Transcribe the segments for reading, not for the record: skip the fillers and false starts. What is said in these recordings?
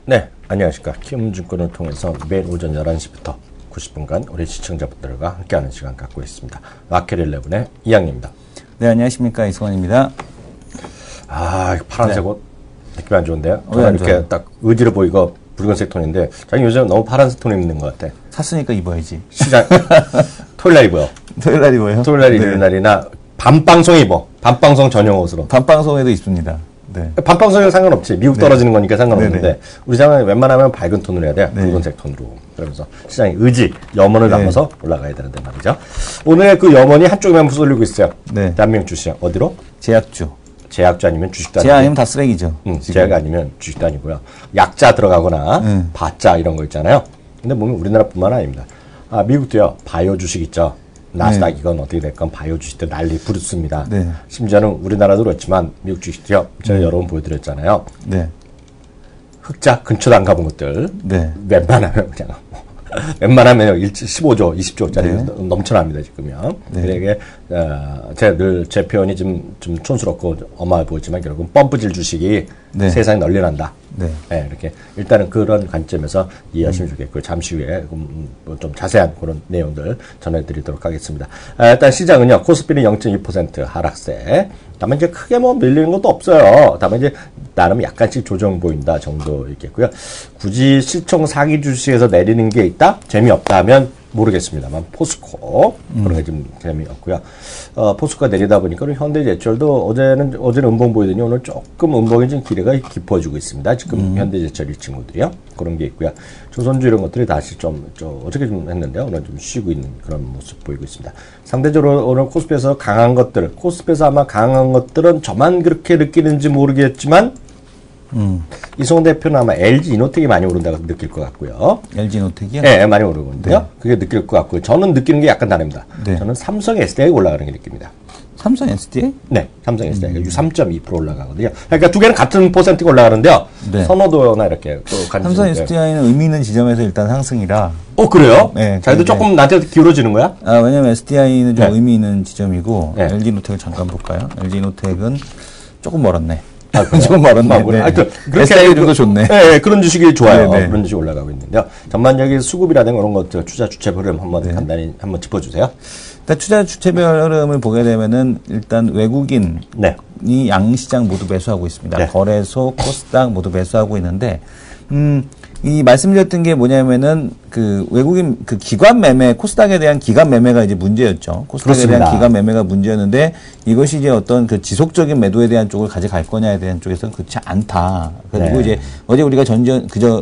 네, 안녕하십니까. 키움증권을 통해서 매일 오전 11시부터 90분간 우리 시청자분들과 함께하는 시간 갖고 있습니다. 마켓11의 이양입니다. 네, 안녕하십니까. 이승원입니다. 아, 파란색 옷 느낌 안 좋은데요? 왜 안 이렇게 좋아요? 딱 의지로 보이고 붉은색 톤인데 자기 요즘 너무 파란색 톤 입는 것 같아. 샀으니까 입어야지. 시장 토요일 날 입어요. 토요일 날 입어요? 토요일 날 일요일 날이나 밤방송 입어. 밤방송 전용 옷으로. 밤방송에도 있습니다. 네. 밤방송은 상관없지. 미국 떨어지는 거니까 상관없는데 네네. 우리 장은 웬만하면 밝은 톤으로 해야 돼. 네. 붉은색 톤으로. 그러면서 시장의 의지, 염원을 네. 담아서 올라가야 되는데 말이죠. 오늘 그 염원이 한쪽에만 쏠리고 있어요. 네. 대한민국 주시장. 어디로? 제약주. 제약주 아니면 주식도 제약 아니고. 아니면 다 쓰레기죠. 제약 아니면 주식도 아니고요. 약자 들어가거나 바자 이런 거 있잖아요. 근데 보면 우리나라뿐만 아닙니다. 아, 미국도요. 바이오 주식 있죠. 나스닥 이건 어떻게 될건 바이오 주식도 난리 부르습니다. 네. 심지어는 우리나라도 그렇지만 미국 주식도요. 제가 여러 번 보여드렸잖아요. 네. 흑자 근처도 안 가본 것들. 네. 웬만하면 그냥 웬만하면 15조, 20조짜리 네. 넘쳐납니다 지금요. 네. 이게 제가 늘 제 표현이 좀 촌스럽고 엄하게 보이지만 결국은 펌프질 주식이 네. 세상에 널리 난다. 네. 네, 이렇게 일단은 그런 관점에서 이해하시면 좋겠고요. 잠시 후에 좀 자세한 그런 내용들 전해드리도록 하겠습니다. 일단 시장은요, 코스피는 0.2% 하락세. 다만 이제 크게 뭐 밀리는 것도 없어요. 다만 이제 나름 약간씩 조정 보인다 정도 있겠고요. 굳이 실총 상위 주식에서 내리는 게 있다? 재미없다 하면 모르겠습니다만 포스코 그런 게 좀 재미없고요. 포스코가 내리다 보니까 현대제철도 어제는 음봉 보이더니 오늘 조금 음봉이 좀 기대가 깊어지고 있습니다. 지금 현대제철 이 친구들이요. 그런 게 있고요. 조선주 이런 것들이 다시 좀 어저께 좀 했는데요. 오늘 좀 쉬고 있는 그런 모습 보이고 있습니다. 상대적으로 오늘 코스피에서 강한 것들, 코스피에서 아마 강한 것들은 저만 그렇게 느끼는지 모르겠지만 이승원 대표는 아마 LG 이노텍이 많이 오른다고 느낄 것 같고요. LG 노텍이요? 네, 많이 오르는데요. 그게 느낄 것 같고요. 저는 느끼는 게 약간 다릅니다. 네. 저는 삼성 SDI가 올라가는 게 느낍니다. 삼성 SDI? 네, 삼성 SDI가 3.2% 올라가거든요. 그러니까 두 개는 같은 퍼센트가 올라가는데요. 네. 선호도나 이렇게 또 삼성 SDI는 의미 있는 지점에서 일단 상승이라. 그래요? 네, 자기도 조금 나한테 기울어지는 거야? 아, 왜냐면 SDI는 좀 네. 의미 있는 지점이고, 네. LG 노텍을 잠깐 볼까요? LG 노텍은 조금 멀었네. 아, 그래요? 조금 멀었네. 그래. 네. 하여튼 그렇게 SDI 좀 더 좋네. 네, 그런 주식이 좋아요. 네, 네. 그런 주식이 올라가고 있는데요. 전반적인 수급이라든가 그런 것들, 투자 주체 흐름 한번 네. 간단히 한번 짚어주세요. 일단 투자 주체별 흐름을 보게 되면은 일단 외국인이 네. 양시장 모두 매수하고 있습니다. 네. 거래소, 코스닥 모두 매수하고 있는데, 이 말씀드렸던 게 뭐냐면은 그 외국인 그 기관 매매, 코스닥에 대한 기관 매매가 이제 문제였죠. 코스닥에 그렇습니다. 대한 기관 매매가 문제였는데 이것이 이제 어떤 그 지속적인 매도에 대한 쪽을 가져갈 거냐에 대한 쪽에서는 그렇지 않다. 그리고 네. 이제 어제 우리가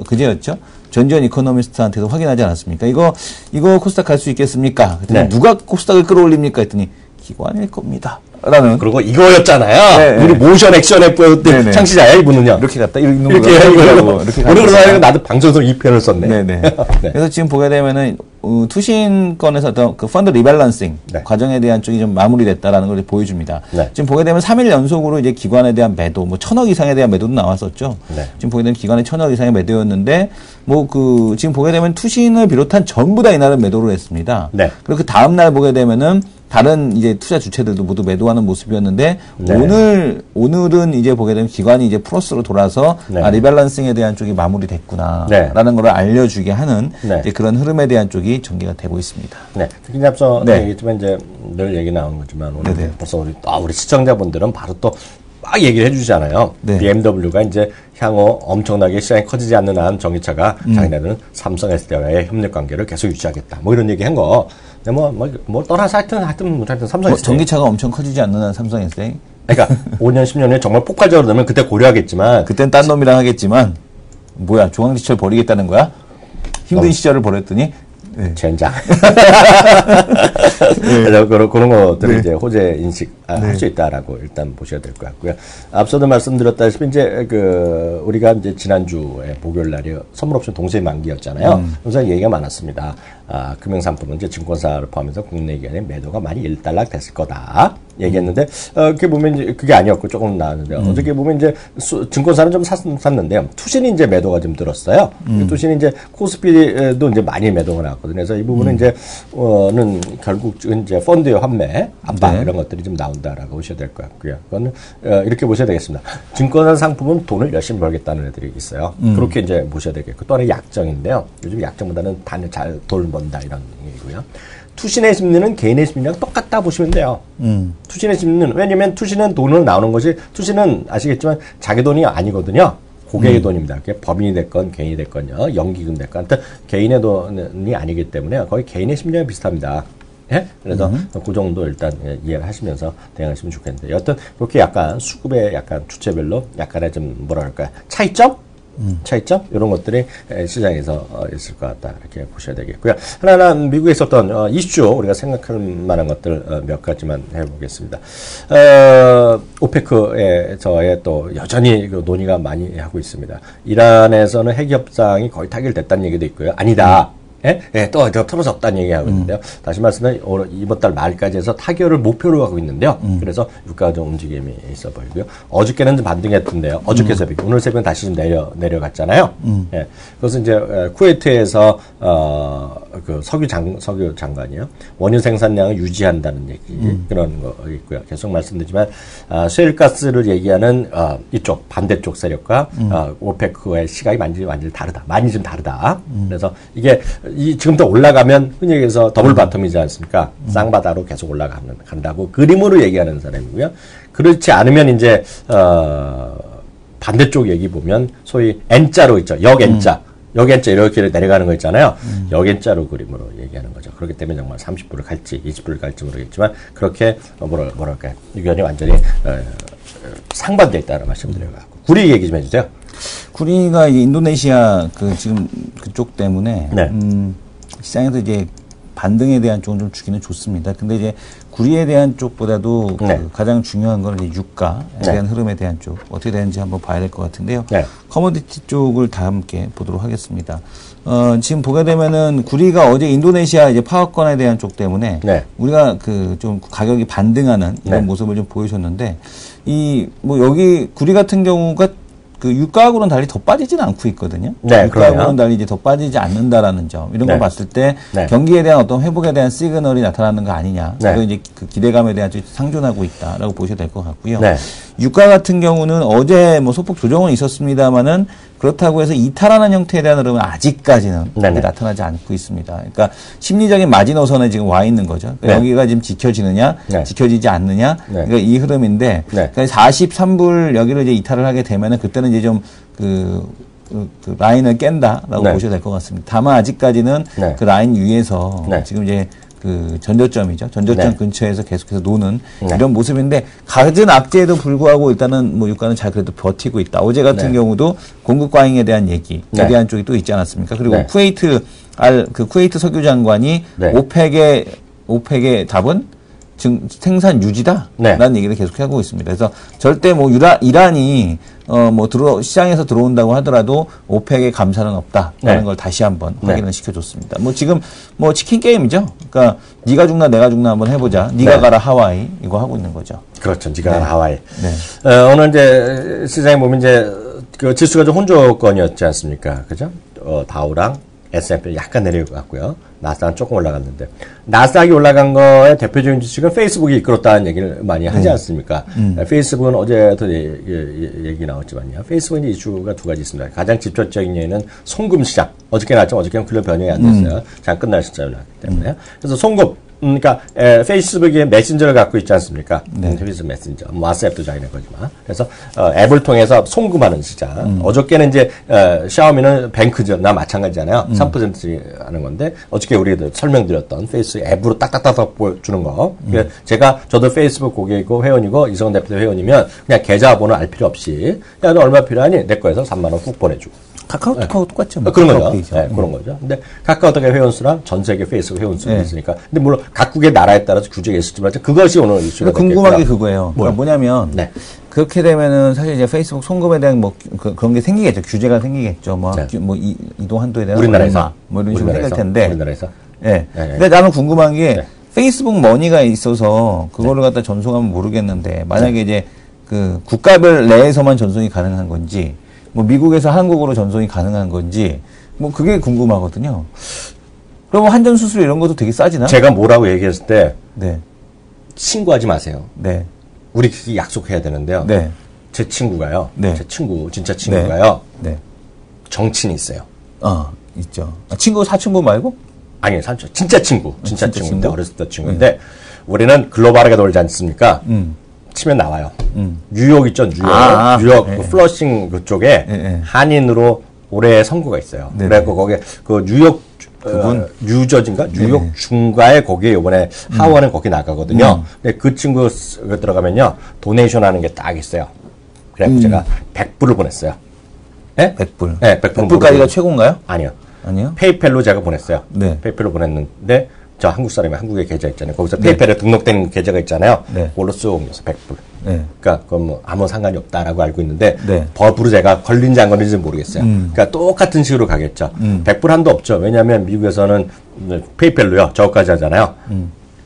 그제였죠. 전지현 이코노미스트한테도 확인하지 않았습니까? 이거 코스닥 갈 수 있겠습니까? 그랬더니 네. 누가 코스닥을 끌어올립니까? 했더니 기관일 겁니다. 라는. 그리고 이거였잖아요. 네, 우리 네. 모션 액션에 보였던 네, 네. 창시자야, 이분은요. 이렇게 갔다, 이렇게 이렇게 이거 이렇게 오늘 갔다. 그러다 나도 방송에서 이 표현을 썼네. 네네. 네. 그래서 지금 보게 되면은 투신권에서 어떤 그 펀드 리밸런싱 네. 과정에 대한 쪽이 좀 마무리됐다라는 걸 보여줍니다. 네. 지금 보게 되면 3일 연속으로 이제 기관에 대한 매도, 뭐 1,000억 이상에 대한 매도도 나왔었죠. 네. 지금 보게 되면 기관에 1,000억 이상의 매도였는데 지금 보게 되면 투신을 비롯한 전부 다 이날은 매도를 했습니다. 네. 그리고 그 다음 날 보게 되면은 다른 이제 투자 주체들도 모두 매도하는 모습이었는데 네. 오늘은 이제 보게 되면 기관이 이제 플러스로 돌아서 네. 리밸런싱에 대한 쪽이 마무리됐구나라는 네. 걸 알려주게 하는 네. 이제 그런 흐름에 대한 쪽이 전개가 되고 있습니다. 네. 특히 앞서 네. 얘기했지만 이제 늘 얘기 나오는 거지만 오늘 네네. 이제 벌써 우리 시청자분들은 바로 또 막 얘기를 해주잖아요. 네. BMW가 이제 향후 엄청나게 시장이 커지지 않는 한 전기차가 자기네들은 삼성 SDI와의 협력 관계를 계속 유지하겠다. 뭐 이런 얘기 한 거. 근데 뭐 떠나서 하여튼 삼성 SDI. 전기차가 엄청 커지지 않는 한 삼성 SDI? 그러니까 5년, 10년 후에 정말 폭발적으로 되면 그때 고려하겠지만 그땐 딴 놈이랑 하겠지만 뭐야 중앙지철 버리겠다는 거야? 힘든 시절을 버렸더니 네. 젠장. 그래서 그런 것들을 네. 이제 호재 인식할 수 있다라고 일단 보셔야 될 것 같고요. 앞서도 말씀드렸다시피 이제 우리가 이제 지난주에 목요일 날이 선물옵션 동시에 만기였잖아요. 그래서 얘기가 많았습니다. 금융상품은 이제 증권사를 포함해서 국내 기관의 매도가 많이 일단락 됐을 거다. 얘기했는데 그게 보면 이제 그게 아니었고 조금 나았는데 어저께 보면 이제 증권사는 좀 샀는데요. 투신이 이제 매도가 좀 들었어요. 투신이 이제 코스피도 이제 많이 매도가 나왔거든요. 그래서 이 부분은 이제는 결국 이제 펀드의 환매 압박 네. 이런 것들이 좀 나온다라고 보셔야 될 것 같고요. 그거는 이렇게 보셔야 되겠습니다. 증권사 상품은 돈을 열심히 벌겠다는 애들이 있어요. 그렇게 이제 보셔야 되겠고 또 하나 약정인데요. 요즘 약정보다는 단을 잘 돈 번다 이런 얘기고요. 투신의 심리는 개인의 심리랑 똑같다 보시면 돼요. 투신의 심리는 왜냐면 투신은 돈으로 나오는 것이 투신은 아시겠지만 자기 돈이 아니거든요. 고객의 돈입니다. 그게 법인이 됐건 개인이 됐건요. 연기금 됐건 하여튼 개인의 돈이 아니기 때문에 거의 개인의 심리랑 비슷합니다. 예? 그래서 그 정도 일단 이해를 하시면서 대응하시면 좋겠는데 여튼 그렇게 약간 수급의 약간 주체별로 약간의 좀 뭐랄까요 차이점 이런 것들이 시장에서 있을 것 같다 이렇게 보셔야 되겠고요. 하나 미국에 있었던 이슈 우리가 생각할 만한 것들 몇 가지만 해보겠습니다. 오페크에서의 또 여전히 그 논의가 많이 하고 있습니다. 이란에서는 핵 협상이 거의 타결됐다는 얘기도 있고요. 아니다. 또 틀어서 없다는 얘기하고 있는데요. 다시 말씀드리면 이번 달 말까지 해서 타결을 목표로 하고 있는데요. 그래서 유가가 좀 움직임이 있어 보이고요. 어저께는 좀 반등했던데요. 어저께 새벽, 오늘 새벽은 다시 좀 내려갔잖아요. 그것은 이제 쿠웨이트에서 그 석유 장관이요. 원유 생산량을 유지한다는 얘기 그런 거 있고요. 계속 말씀드리지만 셰일가스를 얘기하는 이쪽 반대쪽 세력과 오페크의 시각이 완전히 다르다. 많이 좀 다르다. 그래서 이게 지금부터 올라가면 흔히 얘기해서 더블 바텀이지 않습니까? 쌍바다로 계속 올라간다고 그림으로 얘기하는 사람이고요. 그렇지 않으면 이제 반대쪽 얘기 보면 소위 N자로 있죠. 역N자. 역N자 이렇게 내려가는 거 있잖아요. 역N자로 그림으로 얘기하는 거죠. 그렇기 때문에 정말 30%를 갈지 20%를 갈지 모르겠지만 그렇게 뭐랄까요. 의견이 완전히 상반되어 있다는 말씀드려요. 구리 얘기 좀 해주세요. 구리가 이제 인도네시아 지금 그쪽 때문에 네. 시장에서 이제 반등에 대한 쪽은 좀 주기는 좋습니다. 근데 이제 구리에 대한 쪽보다도 네. 가장 중요한 건 이제 유가에 네. 대한 흐름에 대한 쪽 어떻게 되는지 한번 봐야 될 것 같은데요. 네. 커머디티 쪽을 다 함께 보도록 하겠습니다. 지금 보게 되면은 구리가 어제 인도네시아 이제 파업권에 대한 쪽 때문에 네. 우리가 좀 가격이 반등하는 이런 네. 모습을 좀 보여줬는데 여기 구리 같은 경우가 그 유가하고는 달리 더 빠지지는 않고 있거든요. 네, 유가하고는 달리 이제 더 빠지지 않는다라는 점. 이런 네. 걸 봤을 때 네. 경기에 대한 어떤 회복에 대한 시그널이 나타나는 거 아니냐. 네. 그거 이제 그 기대감에 대한 좀 상존하고 있다라고 보셔야 될 것 같고요. 네. 유가 같은 경우는 어제 소폭 조정은 있었습니다만은 그렇다고 해서 이탈하는 형태에 대한 흐름은 아직까지는 나타나지 않고 있습니다. 그러니까 심리적인 마지노선에 지금 와 있는 거죠. 그러니까 네. 여기가 지금 지켜지느냐, 네. 지켜지지 않느냐, 네. 그러니까 이 흐름인데, 네. 그러니까 43불 여기를 이제 이탈을 하게 되면은 그때는 이제 좀 그 라인을 깬다라고 네. 보셔야 될 것 같습니다. 다만 아직까지는 네. 그 라인 위에서 네. 지금 이제 그 전저점이죠. 전저점 네. 근처에서 계속해서 노는 네. 이런 모습인데 갖은 악재에도 불구하고 일단은 유가는 잘 그래도 버티고 있다. 어제 같은 네. 경우도 공급 과잉에 대한 얘기에 네. 대한 쪽이 또 있지 않았습니까? 그리고 네. 쿠웨이트 석유 장관이 네. 오펙의 답은 생산 유지다라는 네. 얘기를 계속하고 있습니다. 그래서 절대 이란이 시장에서 들어온다고 하더라도 오펙의 감사는 없다라는 네. 걸 다시 한번 네. 확인을 시켜줬습니다. 지금 치킨 게임이죠. 그러니까 네가 죽나 내가 죽나 한번 해보자. 네가 네. 가라 하와이 이거 하고 있는 거죠. 그렇죠. 네가 가라 하와이. 네. 오늘 이제 시장에 보면 이제 그 지수가 좀 혼조권이었지 않습니까? 그죠? 다우랑 S&P 약간 내려갔고요. 나스닥은 조금 올라갔는데 나스닥이 올라간 거의 대표적인 지식은 페이스북이 이끌었다는 얘기를 많이 하지 않습니까? 페이스북은 어제도 얘기 나왔지만요. 페이스북은 이슈가 두 가지 있습니다. 가장 직접적인 예는 송금 시장. 어저께 나왔지만 어저께는 별로 변형이 안 됐어요. 잠깐 끝날 시점이 나왔기 때문에. 그래서 송금. 그러니까 페이스북이 메신저를 갖고 있지 않습니까? 네. 페이스북 메신저, 왓츠앱도 자기네 거지만. 그래서 앱을 통해서 송금하는 시장. 어저께는 이제 샤오미는 뱅크전나 마찬가지잖아요. 3%씩 하는 건데 어저께 우리도 설명드렸던 페이스북 앱으로 딱딱딱딱 보여주는 거. 저도 페이스북 고객이고 회원이고 이성원 대표 회원이면 그냥 계좌번호 알 필요 없이 야, 너 얼마 필요하니? 내 거에서 3만 원 훅 보내주고. 카카오톡하고 똑같죠. 그런 거죠. 네, 그런 거죠. 근데 카카오톡의 회원수랑 전 세계 페이스북 회원수가 있으니까. 근데 물론 각국의 나라에 따라서 규제가 있을지만 그것이 오늘 이슈가 궁금한 게 그거예요. 그러니까 뭐냐면 네. 그렇게 되면은 사실 이제 페이스북 송금에 대한 그런 게 생기겠죠. 규제가 생기겠죠. 네. 이동 한도에 대한 우리나라에서 이런 식으로 생길 텐데. 우리나라에서. 예. 네. 근데 나는 궁금한 게 네. 페이스북 머니가 있어서 그거를 갖다 전송하면 모르겠는데 만약에 이제 그 국가별 내에서만 전송이 가능한 건지 뭐 미국에서 한국으로 전송이 가능한 건지 뭐 그게 궁금하거든요. 그럼 환전 수수료 이런 것도 되게 싸지나? 제가 뭐라고 얘기했을 때 네. 신고하지 마세요. 네. 우리 약속해야 되는데요. 네. 제 친구가요. 네. 제 친구 진짜 친구가요. 네. 정친이 있어요. 있죠. 친구 사친구 말고? 아니, 진짜 친구. 진짜 친구인데, 친구? 어렸을 때 친구인데, 우리는 글로벌하게 놀지 않습니까? 치면 나와요. 뉴욕 있죠, 뉴욕. 뉴욕, 그 플러싱 그쪽에 한인으로 올해 선거가 있어요. 그래갖고 거기에 그 뉴욕, 뉴저지인가? 뉴욕 중가에 거기에 이번에 하원은 거기 나가거든요. 근데 그 친구 들어가면요, 도네이션 하는 게 딱 있어요. 그래갖고 제가 100불을 보냈어요. 네? 100불. 네, 100불. 100불까지가 최고인가요? 아니요. 아니요? 페이펠로 제가 보냈어요. 네. 페이펠로 보냈는데, 저 한국 사람이 한국에 계좌 있잖아요. 거기서 페이펠에 등록된 계좌가 있잖아요. 네. 그걸로 쓱 옮겨서 100불. 네. 그러니까 그건 뭐 아무 상관이 없다라고 알고 있는데, 네. 법으로 제가 걸린지 안 걸린지 모르겠어요. 그러니까 똑같은 식으로 가겠죠. 100불 한도 없죠. 왜냐하면 미국에서는 페이펠로요. 저거까지 하잖아요.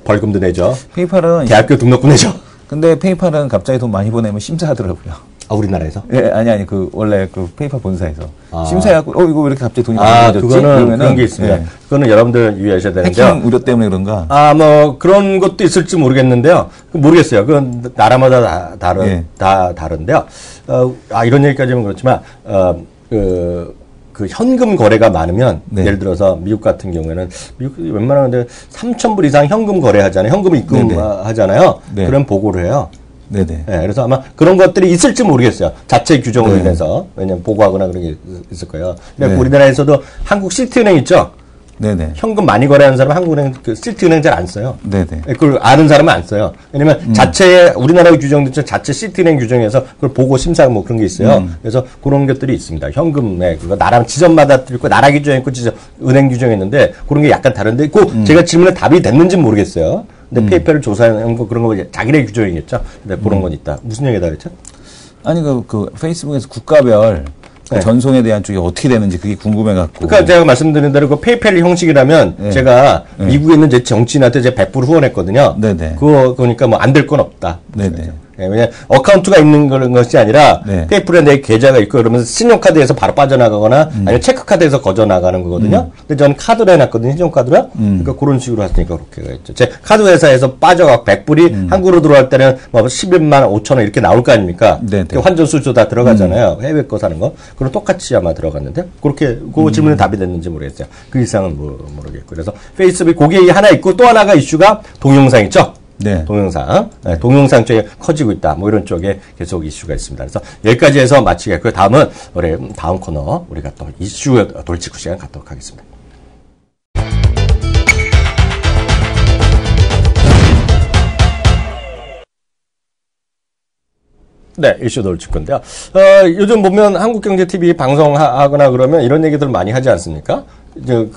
벌금도 내죠. 페이팔은 대학교 등록금 내죠. 근데 페이팔은 갑자기 돈 많이 보내면 심사하더라고요. 아, 우리나라에서? 예, 아니, 원래 그 페이팔 본사에서. 심사해갖고, 이거 왜 이렇게 갑자기 돈이 많이 아, 들어졌지? 그거는 그런 게 있습니다. 예. 그거는 여러분들 유의하셔야 되는데요. 해킹 우려 때문에 그런가? 아, 뭐, 그런 것도 있을지 모르겠는데요. 모르겠어요. 그건 나라마다 다 다른데요. 이런 얘기까지 하면 그렇지만, 그 현금 거래가 많으면, 네. 예를 들어서 미국 같은 경우에는, 미국이 웬만하면 3,000불 이상 현금 거래하잖아요. 현금 입금하잖아요. 네. 그럼 보고를 해요. 네네. 네, 그래서 아마 그런 것들이 있을지 모르겠어요. 자체 규정으로 인해서. 왜냐면 보고하거나 그런 게 있을 거예요. 근데 우리나라에서도 한국 시티은행 있죠? 네네. 현금 많이 거래하는 사람은 한국은행, 그 시티은행 잘 안 써요. 네네. 그걸 아는 사람은 안 써요. 왜냐면 자체, 우리나라의 규정도 자체 시티은행 규정에서 그걸 보고 심사 뭐 그런 게 있어요. 그래서 그런 것들이 있습니다. 현금에, 그거 나라, 지점마다 있고, 나라 규정이 있고, 은행 규정이 있는데, 그런 게 약간 다른데, 제가 질문에 답이 됐는지는 모르겠어요. 근데 페이퍼를 조사한 거, 그런 거 자기네 규정이겠죠. 근데 그런 건 있다. 무슨 얘기다 그랬죠? 아니, 그 페이스북에서 국가별 그 전송에 대한 쪽이 어떻게 되는지 그게 궁금해갖고. 그러니까 제가 말씀드린 대로 그 페이펠 형식이라면 제가 미국에 있는 제 정치인한테 제가 100불 후원했거든요. 네네. 그러니까 뭐 안 될 건 없다. 네네. 네, 왜냐 어카운트가 있는 것이 아니라 네. 페이플에 내 계좌가 있고 그러면서 신용카드에서 바로 빠져나가거나 아니면 체크카드에서 거져나가는 거거든요. 근데 저는 카드로 해놨거든요. 신용카드로. 그러니까 그런 식으로 하시니까 그렇게 했죠. 제 카드 회사에서 빠져가고 100불이 한국으로 들어갈 때는 뭐 11만 5천 원 이렇게 나올 거 아닙니까? 환전 수수료 다 들어가잖아요. 해외 거 사는 거. 그럼 똑같이 아마 들어갔는데 그렇게 그 질문에 답이 됐는지 모르겠어요. 그 이상은 모르겠고. 그래서 페이스북 그게 하나 있고 또 하나가 이슈가 동영상 있죠. 네. 동영상. 네, 동영상 쪽에 커지고 있다. 뭐 이런 쪽에 계속 이슈가 있습니다. 그래서 여기까지 해서 마치겠고요. 다음은 우리 다음 코너 우리가 또 이슈 돌직구 시간 갖도록 하겠습니다. 네, 이슈 돌직구인데요. 요즘 보면 한국경제TV 방송하거나 그러면 이런 얘기들 많이 하지 않습니까? 이제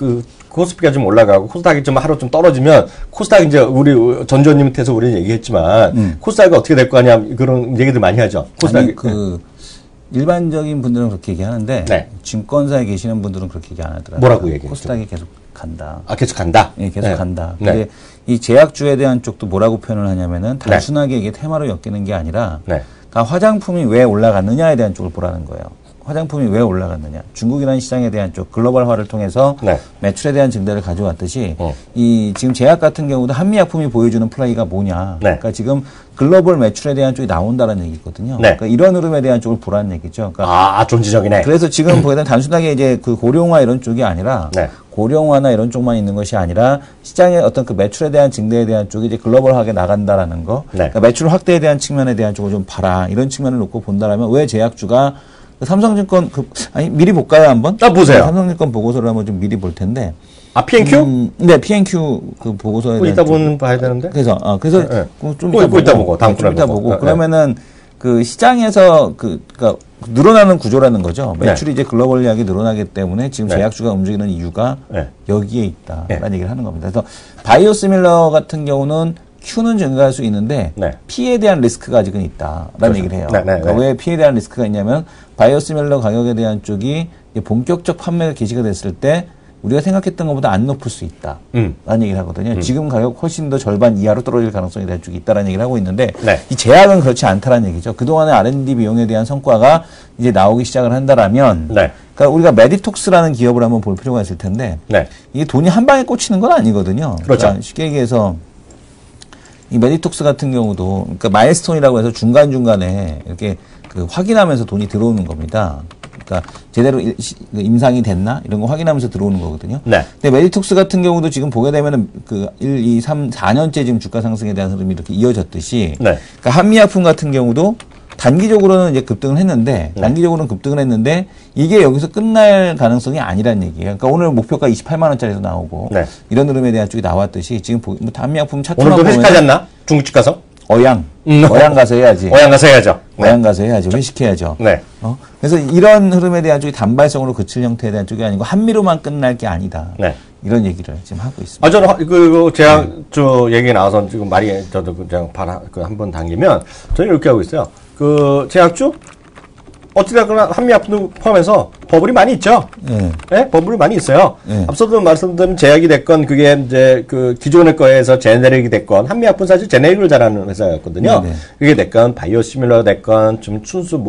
코스피가 좀 올라가고 코스닥이 좀 하루 좀 떨어지면 코스닥 이제 우리 전조님한테서 우리 얘기했지만 코스닥이 어떻게 될 거냐 그런 얘기들 많이 하죠. 코스닥이 일반적인 분들은 그렇게 얘기하는데 네. 증권사에 계시는 분들은 그렇게 얘기 안 하더라고요. 뭐라고 얘기해요? 코스닥이 계속 간다. 아, 계속 간다? 예, 계속 네. 간다. 네. 근데 이 제약주에 대한 쪽도 뭐라고 표현을 하냐면은 단순하게 이게 테마로 엮이는 게 아니라 네. 그러니까 화장품이 왜 올라갔느냐에 대한 쪽을 보라는 거예요. 화장품이 왜 올라갔느냐. 중국이라는 시장에 대한 쪽 글로벌화를 통해서 매출에 대한 증대를 가져왔듯이 이 지금 제약 같은 경우도 한미약품이 보여주는 플레이가 뭐냐. 그러니까 지금 글로벌 매출에 대한 쪽이 나온다는 얘기거든요. 그러니까 이런 흐름에 대한 쪽을 보라는 얘기죠. 그러니까 존재적이네. 그래서 지금 보게 되면 단순하게 이제 그 고령화 이런 쪽이 아니라 고령화나 이런 쪽만 있는 것이 아니라 시장의 어떤 그 매출에 대한 증대에 대한 쪽이 이제 글로벌하게 나간다라는 거. 그러니까 매출 확대에 대한 측면에 대한 쪽을 좀 봐라. 이런 측면을 놓고 본다라면 왜 제약주가 삼성증권 미리 볼까요 한번? 보세요. 삼성증권 보고서를 한번 좀 미리 볼 텐데. P&Q? 네, P&Q 그 보고서에 대한 이따 봐야 되는데. 그래서 좀 이따 보고 다음 좀 이따 보고 그러면은 그 시장에서 그러니까 늘어나는 구조라는 거죠. 매출이 이제 글로벌하게 늘어나기 때문에 지금 제약주가 움직이는 이유가 여기에 있다라는 얘기를 하는 겁니다. 그래서 바이오시밀러 같은 경우는 Q는 증가할 수 있는데 P에 대한 리스크가 아직은 있다라는 얘기를 해요. 그러니까 왜 P에 대한 리스크가 있냐면 바이오시밀러 가격에 대한 쪽이 본격적 판매가 개시가 됐을 때 우리가 생각했던 것보다 안 높을 수 있다. 라는 얘기를 하거든요. 지금 가격 훨씬 더 절반 이하로 떨어질 가능성이 될 쪽이 있다라는 얘기를 하고 있는데 네. 이 제약은 그렇지 않다라는 얘기죠. 그동안의 R&D 비용에 대한 성과가 이제 나오기 시작을 한다라면 네. 그러니까 우리가 메디톡스라는 기업을 한번 볼 필요가 있을 텐데 네. 이게 돈이 한 방에 꽂히는 건 아니거든요. 그렇죠. 그러니까 쉽게 얘기해서 이 메디톡스 같은 경우도 그러니까 마일스톤이라고 해서 중간중간에 이렇게 그 확인하면서 돈이 들어오는 겁니다. 그러니까 제대로 임상이 됐나 이런 거 확인하면서 들어오는 거거든요. 네. 근데 메디톡스 같은 경우도 지금 보게 되면은 그 1, 2, 3, 4년째 지금 주가 상승에 대한 흐름이 이렇게 이어졌듯이 네. 그러니까 한미약품 같은 경우도 단기적으로는 이제 급등을 했는데 단기적으로는 급등을 했는데 이게 여기서 끝날 가능성이 아니란 얘기예요. 그러니까 오늘 목표가 28만 원짜리도 나오고 네. 이런 흐름에 대한 쪽이 나왔듯이 지금 뭐 한미약품 차트만 오늘도 회식하지 않나? 중국집 가서? 어양 가서 해야지. 어양 가서 해야죠. 어양 가서 해야죠. 회식해야죠. 네. 그래서 이런 흐름에 대한 쪽이 단발성으로 그칠 형태에 대한 쪽이 아니고 한미로만 끝날 게 아니다. 네. 이런 얘기를 지금 하고 있습니다. 아, 저는 제가 저 얘기 나와서 지금 말이 저도 그냥 한번 당기면 저는 이렇게 하고 있어요. 제약주 어찌됐거나 한미약품도 포함해서 버블이 많이 있죠. 네, 버블이 많이 있어요. 앞서도 말씀드린 제약이 됐건 그게 이제 그 기존의 거에서 제네릭이 됐건 한미약품 사실 제네릭을 잘하는 회사였거든요. 그게 됐건 바이오시밀러가 됐건 좀 순수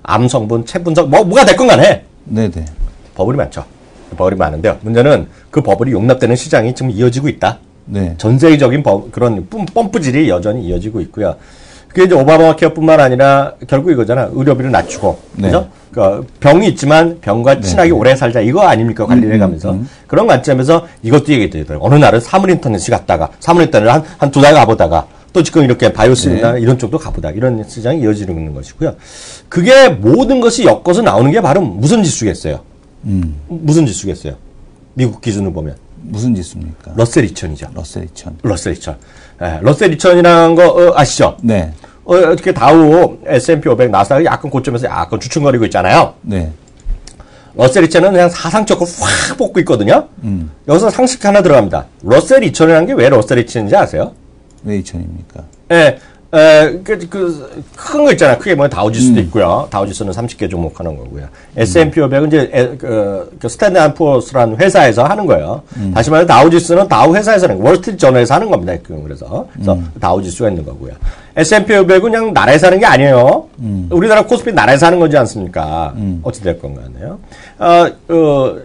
암 성분, 체분석 뭐가 됐건 간에 네네. 버블이 많죠. 버블이 많은데요. 문제는 그 버블이 용납되는 시장이 지금 이어지고 있다. 네. 전 세계적인 그런 펌프질이 여전히 이어지고 있고요. 그게 이제 오바마 케어뿐만 아니라 결국 이거잖아. 의료비를 낮추고, 네. 그죠? 그러니까 병이 있지만 병과 친하게 오래 살자 이거 아닙니까? 관리를 해가면서 그런 관점에서 이것도 얘기했더라고요. 어느 날은 사물인터넷이 갔다가 사물인터넷을 한 두 달 가보다가 또 지금 이렇게 바이오스나 이런 쪽도 가보다 이런 시장이 이어지고 있는 것이고요. 그게 모든 것이 엮어서 나오는 게 바로 무슨 지수겠어요? 무슨 지수겠어요? 미국 기준으로 보면. 무슨 지수입니까? 러셀 2000이죠. 러셀 2000. 러셀 2000. 예, 러셀 2000이라는 거 아시죠? 네. 어떻게 다우, S&P 500, 나스닥이 약간 고점에서 약간 주춤거리고 있잖아요. 네. 러셀 2000은 그냥 사상적으로 확 뽑고 있거든요. 여기서 상식 하나 들어갑니다. 러셀 2000이라는 게 왜 러셀 2000인지 아세요? 왜 2000입니까? 예. 큰 거 있잖아요. 크게 보면 다우지수도 있고요. 다우지수는 30개 종목하는 거고요. S&P 500은 이제, 스탠다드 & 푸어스라는 회사에서 하는 거예요. 다시 말해 다우지수는 다우 회사에서는 월스트리트 저널에서 하는 겁니다. 그래서 다우지수가 있는 거고요. S&P 500은 그냥 나라에서 하는 게 아니에요. 우리나라 코스피 나라에서 하는 거지 않습니까? 어찌됐건 간에요.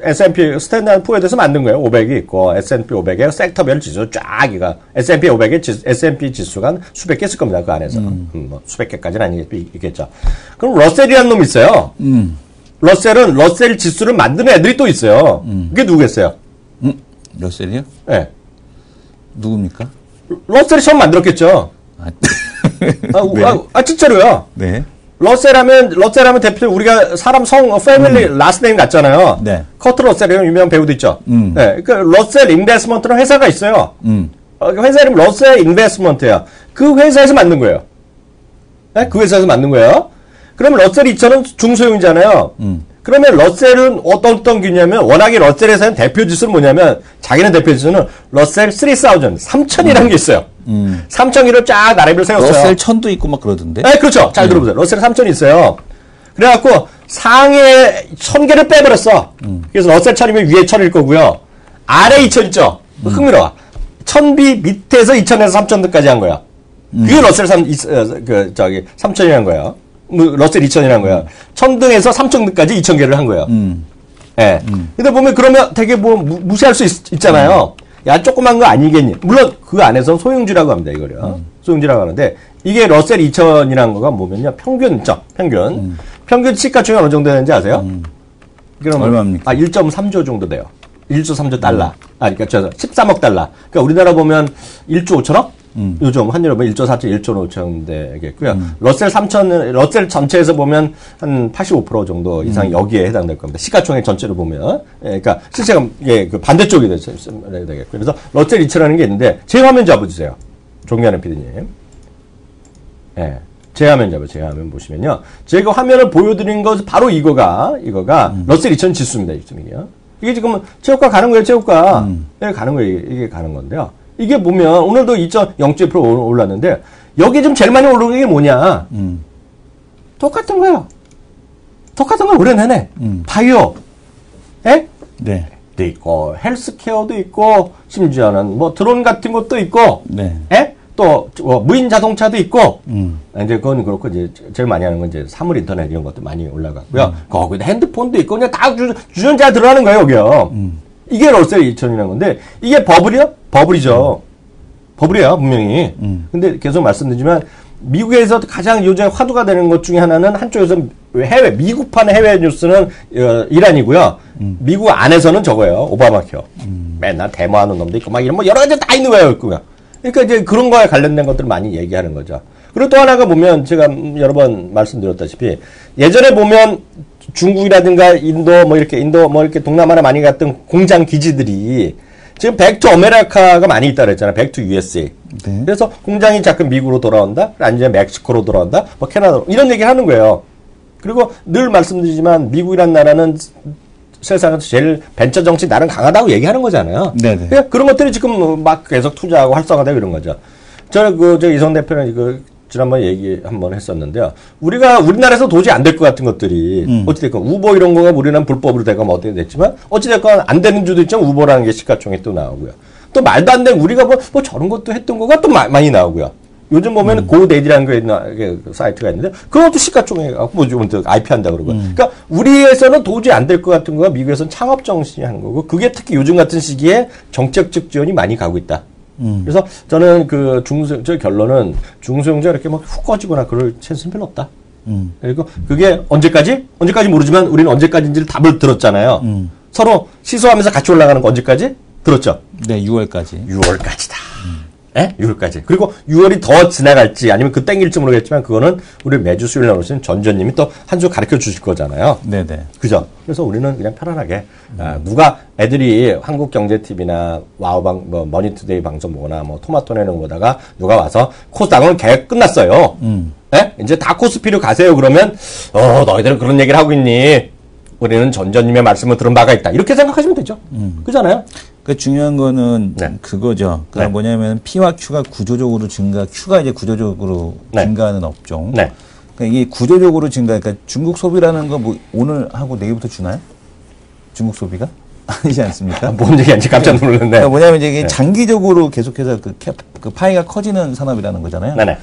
S&P 스탠다드 & 푸어에 대해서 만든 거예요. 500이 있고, S&P 500의 섹터별 지수 쫙이가, S&P 500의 S&P 지수가 한 수백 개 있을 겁니다. 그 안에서. 뭐 수백 개까지는 아니겠죠. 그럼 러셀이라는 놈이 있어요. 러셀은 러셀 지수를 만드는 애들이 또 있어요. 그게 누구겠어요? 러셀이요? 네. 누굽니까? 러셀이 처음 만들었겠죠. 진짜로요. 네. 러셀하면 대표 우리가 사람 패밀리 라스트 네임 같잖아요. 네. 커트 러셀이라는 유명한 배우도 있죠. 네. 그 러셀 인베스트먼트라는 회사가 있어요. 회사 이름 러셀 인베스트먼트예요. 그 회사에서 만든 거예요. 네? 그 회사에서 만든 거예요. 그러면 러셀 2000은 중소형이잖아요. 그러면 러셀은 어떤 기냐면 워낙에 러셀에서는 대표 지수는 뭐냐면 자기네 대표 지수는 러셀 3000이라는 게 있어요. 3000을 쫙 나래별 세웠어요. 러셀 1000도 있고 막 그러던데. 네, 그렇죠. 잘 들어보세요. 러셀 3000이 있어요. 그래갖고 상에 1000개를 빼버렸어. 그래서 러셀 1000이면 위에 1000일 거고요. 아래 2000 있죠. 흥미로워. 1000비 밑에서 2000에서 3000까지 한 거야. 그게 러셀 3000이라는 거예요. 러셀 2000이라는 거야. 1000등에서 3000등까지 2000개를 한 거예요. 예. 근데 보면 그러면 되게 무시할 수 있잖아요. 야, 조그만 거 아니겠니? 물론 그 안에서 소형주라고 합니다, 이거요. 소형주라고 하는데, 이게 러셀 2000이라는 거가 뭐면요. 평균이죠. 평균 시가총액 어느 정도 되는지 아세요? 그럼 얼마입니까? 1.3조 정도 돼요. 1조 3조 달러. 그러니까 13억 달러. 그러니까 우리나라 보면 1조 5천억? 요즘 환율로 보면 1조 4천, 1조 5천 되겠고요. 러셀 3000, 러셀 전체에서 보면 한 85% 정도 이상 여기에 해당될 겁니다. 시가총액 전체로 보면. 그러니까 실제가 그 반대쪽이 되겠고요. 그래서 러셀 2000이라는 게 있는데 제 화면 잡아주세요. 종면의 PD님. 예. 제 화면 제 화면 보시면요. 제가 화면을 보여드린 것 바로 이거가 러셀 2000 지수입니다. 이게 지금 최고가 가는 거예요. 최고가. 가는 거예요. 이게 가는 건데요. 이게 보면 오늘도 2.0% 올랐는데 여기 좀 제일 많이 오르는 게 뭐냐? 똑같은 거예요. 똑같은 걸 오래 내내. 바이오, 네. 있고 헬스케어도 있고 심지어는 뭐 드론 같은 것도 있고 네. 예? 또 무인 자동차도 있고 이제 그건 그렇고 이제 제일 많이 하는 건 이제 사물 인터넷 이런 것도 많이 올라갔고요. 거기다 핸드폰도 있고 그냥 다 주전자 들어가는 거예요, 여기요. 이게 롤셀 2000이라는 건데 이게 버블이요? 버블이죠. 버블이에요, 분명히. 근데 계속 말씀드리지만 미국에서 가장 요즘 화두가 되는 것 중에 하나는 한쪽에서 미국판 해외 뉴스는 이란이고요. 미국 안에서는 저거예요. 오바마 케어. 맨날 데모하는 놈도 있고 막 이런 뭐 여러 가지 다 있는 거예요. 그러니까 이제 그런 거에 관련된 것들을 많이 얘기하는 거죠. 그리고 또 하나가 보면 제가 여러 번 말씀드렸다시피 예전에 보면 중국이라든가 인도 뭐 이렇게 동남아나 많이 갔던 공장 기지들이 지금 백투 아메리카가 많이 있다 그랬잖아요. 백투 USA. 네. 그래서 공장이 자꾸 미국으로 돌아온다. 아니면 멕시코로 돌아온다. 뭐 캐나다로. 이런 얘기 하는 거예요. 그리고 늘 말씀드리지만 미국이란 나라는 세상에서 제일 벤처 정치 나름 강하다고 얘기하는 거잖아요. 네네. 그러니까 그런 것들이 지금 막 계속 투자하고 활성화되고 이런 거죠. 저는 이성 대표는 지난번에 얘기 한번 했었는데요. 우리나라에서 도저히 안 될 것 같은 것들이, 어찌됐건, 우버 이런 거가 우리는 불법으로 되고 뭐 어떻게 됐지만, 어찌됐건 안 되는 주도 있지만, 우버라는 게 시가총액 또 나오고요. 또 말도 안 되는 우리가 뭐 저런 것도 했던 거가 또 많이 나오고요. 요즘 보면 고데이라는 게 사이트가 있는데, 그것도 시가총액, 뭐 좀 IP 한다 그러고. 그러니까 우리에서는 도저히 안 될 것 같은 거가 미국에서는 창업 정신이 하는 거고, 그게 특히 요즘 같은 시기에 정책적 지원이 많이 가고 있다. 그래서 저는 저 결론은 중소형제 이렇게 막 훅 꺼지거나 그럴 찬스는 별로 없다. 그리고 그게 언제까지 모르지만 우리는 언제까지인지를 답을 들었잖아요. 서로 시소하면서 같이 올라가는 거 언제까지? 들었죠? 네, 6월까지. 6월까지다. 예? 6월까지. 그리고 6월이 더 지나갈지 아니면 그 땡길지 모르겠지만 그거는 우리 매주 수요일 나오시는 전전님이 또 한 주 가르쳐 주실 거잖아요. 네네. 그죠? 그래서 우리는 그냥 편안하게 누가 애들이 한국경제TV나 와우방 뭐 머니투데이 방송 보거나 뭐 토마토 내는 거 보다가 누가 와서 코스닥은 계획 끝났어요. 예? 이제 다 코스피로 가세요. 그러면 너희들은 그런 얘기를 하고 있니? 우리는 전전님의 말씀을 들은 바가 있다. 이렇게 생각하시면 되죠. 그잖아요. 그 중요한 거는 네. 그거죠. 그러니까 네. 뭐냐면 P와 Q가 구조적으로 Q가 이제 구조적으로 네. 증가하는 업종. 네. 그러니까 이게 구조적으로 그러니까 중국 소비라는 거 뭐 오늘 하고 내일부터 주나요? 중국 소비가? 아니지 않습니까? 뭔 얘기인지 깜짝 놀랐네. 그러니까 뭐냐면 이제 이게 장기적으로 계속해서 그 파이가 커지는 산업이라는 거잖아요. 네네.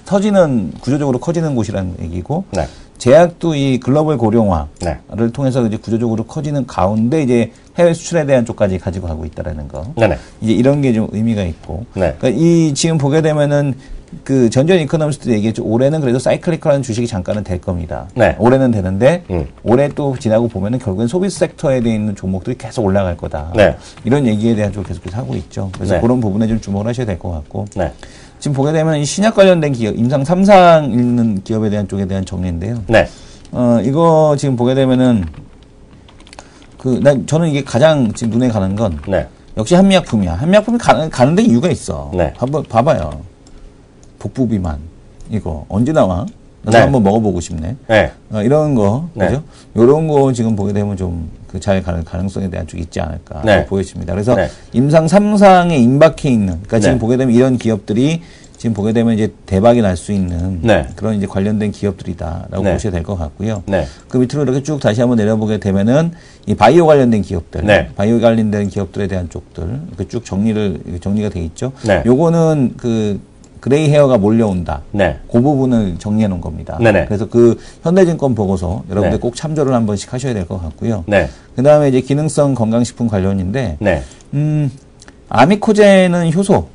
터지는 구조적으로 커지는 곳이라는 얘기고. 네. 제약도 이 글로벌 고령화를 네. 통해서 이제 구조적으로 커지는 가운데 이제 해외 수출에 대한 쪽까지 가지고 가고 있다라는 거. 네네. 이제 이런 게 좀 의미가 있고. 네. 그러니까 지금 보게 되면은 전전 이코노미스트도 얘기했죠. 올해는 그래도 사이클리컬한 주식이 잠깐은 될 겁니다. 네. 올해는 되는데 올해 또 지나고 보면은 결국엔 소비 섹터에 대해 있는 종목들이 계속 올라갈 거다. 네. 이런 얘기에 대한 쪽 계속해서 하고 있죠. 그래서 네. 그런 부분에 좀 주목을 하셔야 될 것 같고. 네. 지금 보게 되면 이 신약 관련된 기업, 임상 3상 있는 기업에 대한 쪽에 대한 정리인데요. 네. 이거 지금 보게 되면은 저는 이게 가장 지금 눈에 가는 건 네. 역시 한미약품이야. 한미약품이 가는데 이유가 있어. 네. 봐봐요. 복부 비만 이거 언제 나와? 나도 네. 한번 먹어보고 싶네. 네. 이런 거 네. 그죠? 이런 거 지금 보게 되면 좀 잘 가는 가능성에 대한 쪽이 있지 않을까 네. 보여집니다. 그래서 네. 임상 3상에 임박해 있는, 그러니까 지금 네. 보게 되면 이런 기업들이 지금 보게 되면 이제 대박이 날 수 있는 네. 그런 이제 관련된 기업들이다라고 네. 보셔야 될 것 같고요. 네. 그 밑으로 이렇게 쭉 다시 한번 내려보게 되면은 이 바이오 관련된 기업들, 네. 바이오 관련된 기업들에 대한 쪽들 이렇게 쭉 정리가 돼 있죠. 네. 요거는 그레이 헤어가 몰려온다. 네. 그 부분을 정리해 놓은 겁니다. 네네. 그래서 현대증권 보고서 여러분들 네. 꼭 참조를 한 번씩 하셔야 될 것 같고요. 네. 그 다음에 이제 기능성 건강식품 관련인데, 네. 아미코제는 효소,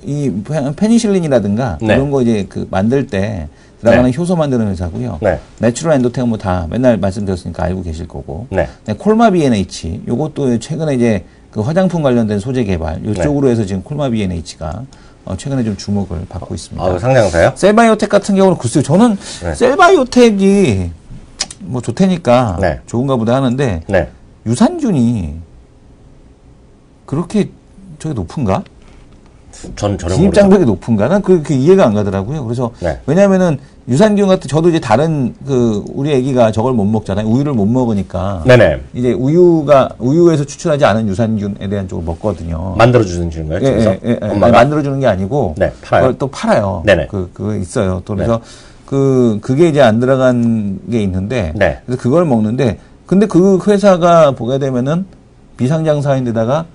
이 페니실린이라든가 네. 이런 거 이제 만들 때 들어가는 네. 효소 만드는 회사고요. 네. 내추럴 엔도텍은 뭐 다 맨날 말씀드렸으니까 알고 계실 거고. 네. 콜마 BNH, 요것도 최근에 이제 그 화장품 관련된 소재 개발, 이쪽으로 해서 지금 콜마 BNH가 최근에 좀 주목을 받고 있습니다. 상장사요? 셀바이오텍 같은 경우는 글쎄요. 저는 네. 셀바이오텍이 뭐 좋다니까 네. 좋은가 보다 하는데 네. 유산균이 그렇게 저게 높은가? 저는 진입 장벽이 높은가? 난 그게 이해가 안 가더라고요. 그래서 네. 왜냐하면은 유산균 같은 저도 이제 다른 우리 애기가 저걸 못 먹잖아요. 우유를 못 먹으니까. 네네. 이제 우유에서 추출하지 않은 유산균에 대한 쪽을 먹거든요. 만들어주는 거예요? 집에서? 아니, 만들어주는 게 아니고. 네, 팔아요. 그걸 또 팔아요. 네네. 그거 있어요. 또 그래서 그게 이제 안 들어간 게 있는데. 네. 그래서 그걸 먹는데 근데 그 회사가 보게 되면은 비상장사인데다가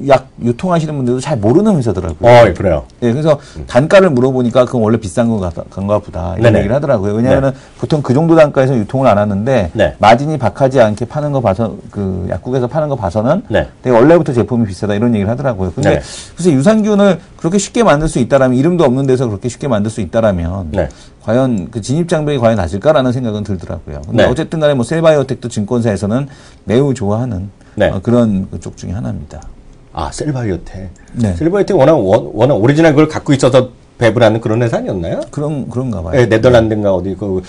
약 유통하시는 분들도 잘 모르는 회사더라고요. 그래요. 네, 그래서 단가를 물어보니까 그건 원래 비싼 건가 보다. 이런 얘기를 하더라고요. 왜냐하면 보통 그 정도 단가에서 유통을 안 하는데 마진이 박하지 않게 파는 거 봐서 그 약국에서 파는 거 봐서는 되게 원래부터 제품이 비싸다 이런 얘기를 하더라고요. 근데 그래서 유산균을 그렇게 쉽게 만들 수 있다라면 이름도 없는 데서 그렇게 쉽게 만들 수 있다라면 과연 그 진입 장벽이 과연 낮을까라는 생각은 들더라고요. 근데 어쨌든 간에 뭐 셀바이오텍도 증권사에서는 매우 좋아하는 그런 쪽 중에 하나입니다. 셀바이오텍. 셀바이오텍 워낙 오리지널 걸 갖고 있어서 배분하는 그런 회사 아니었나요? 그런가 봐요. 네, 네덜란드인가 어디 그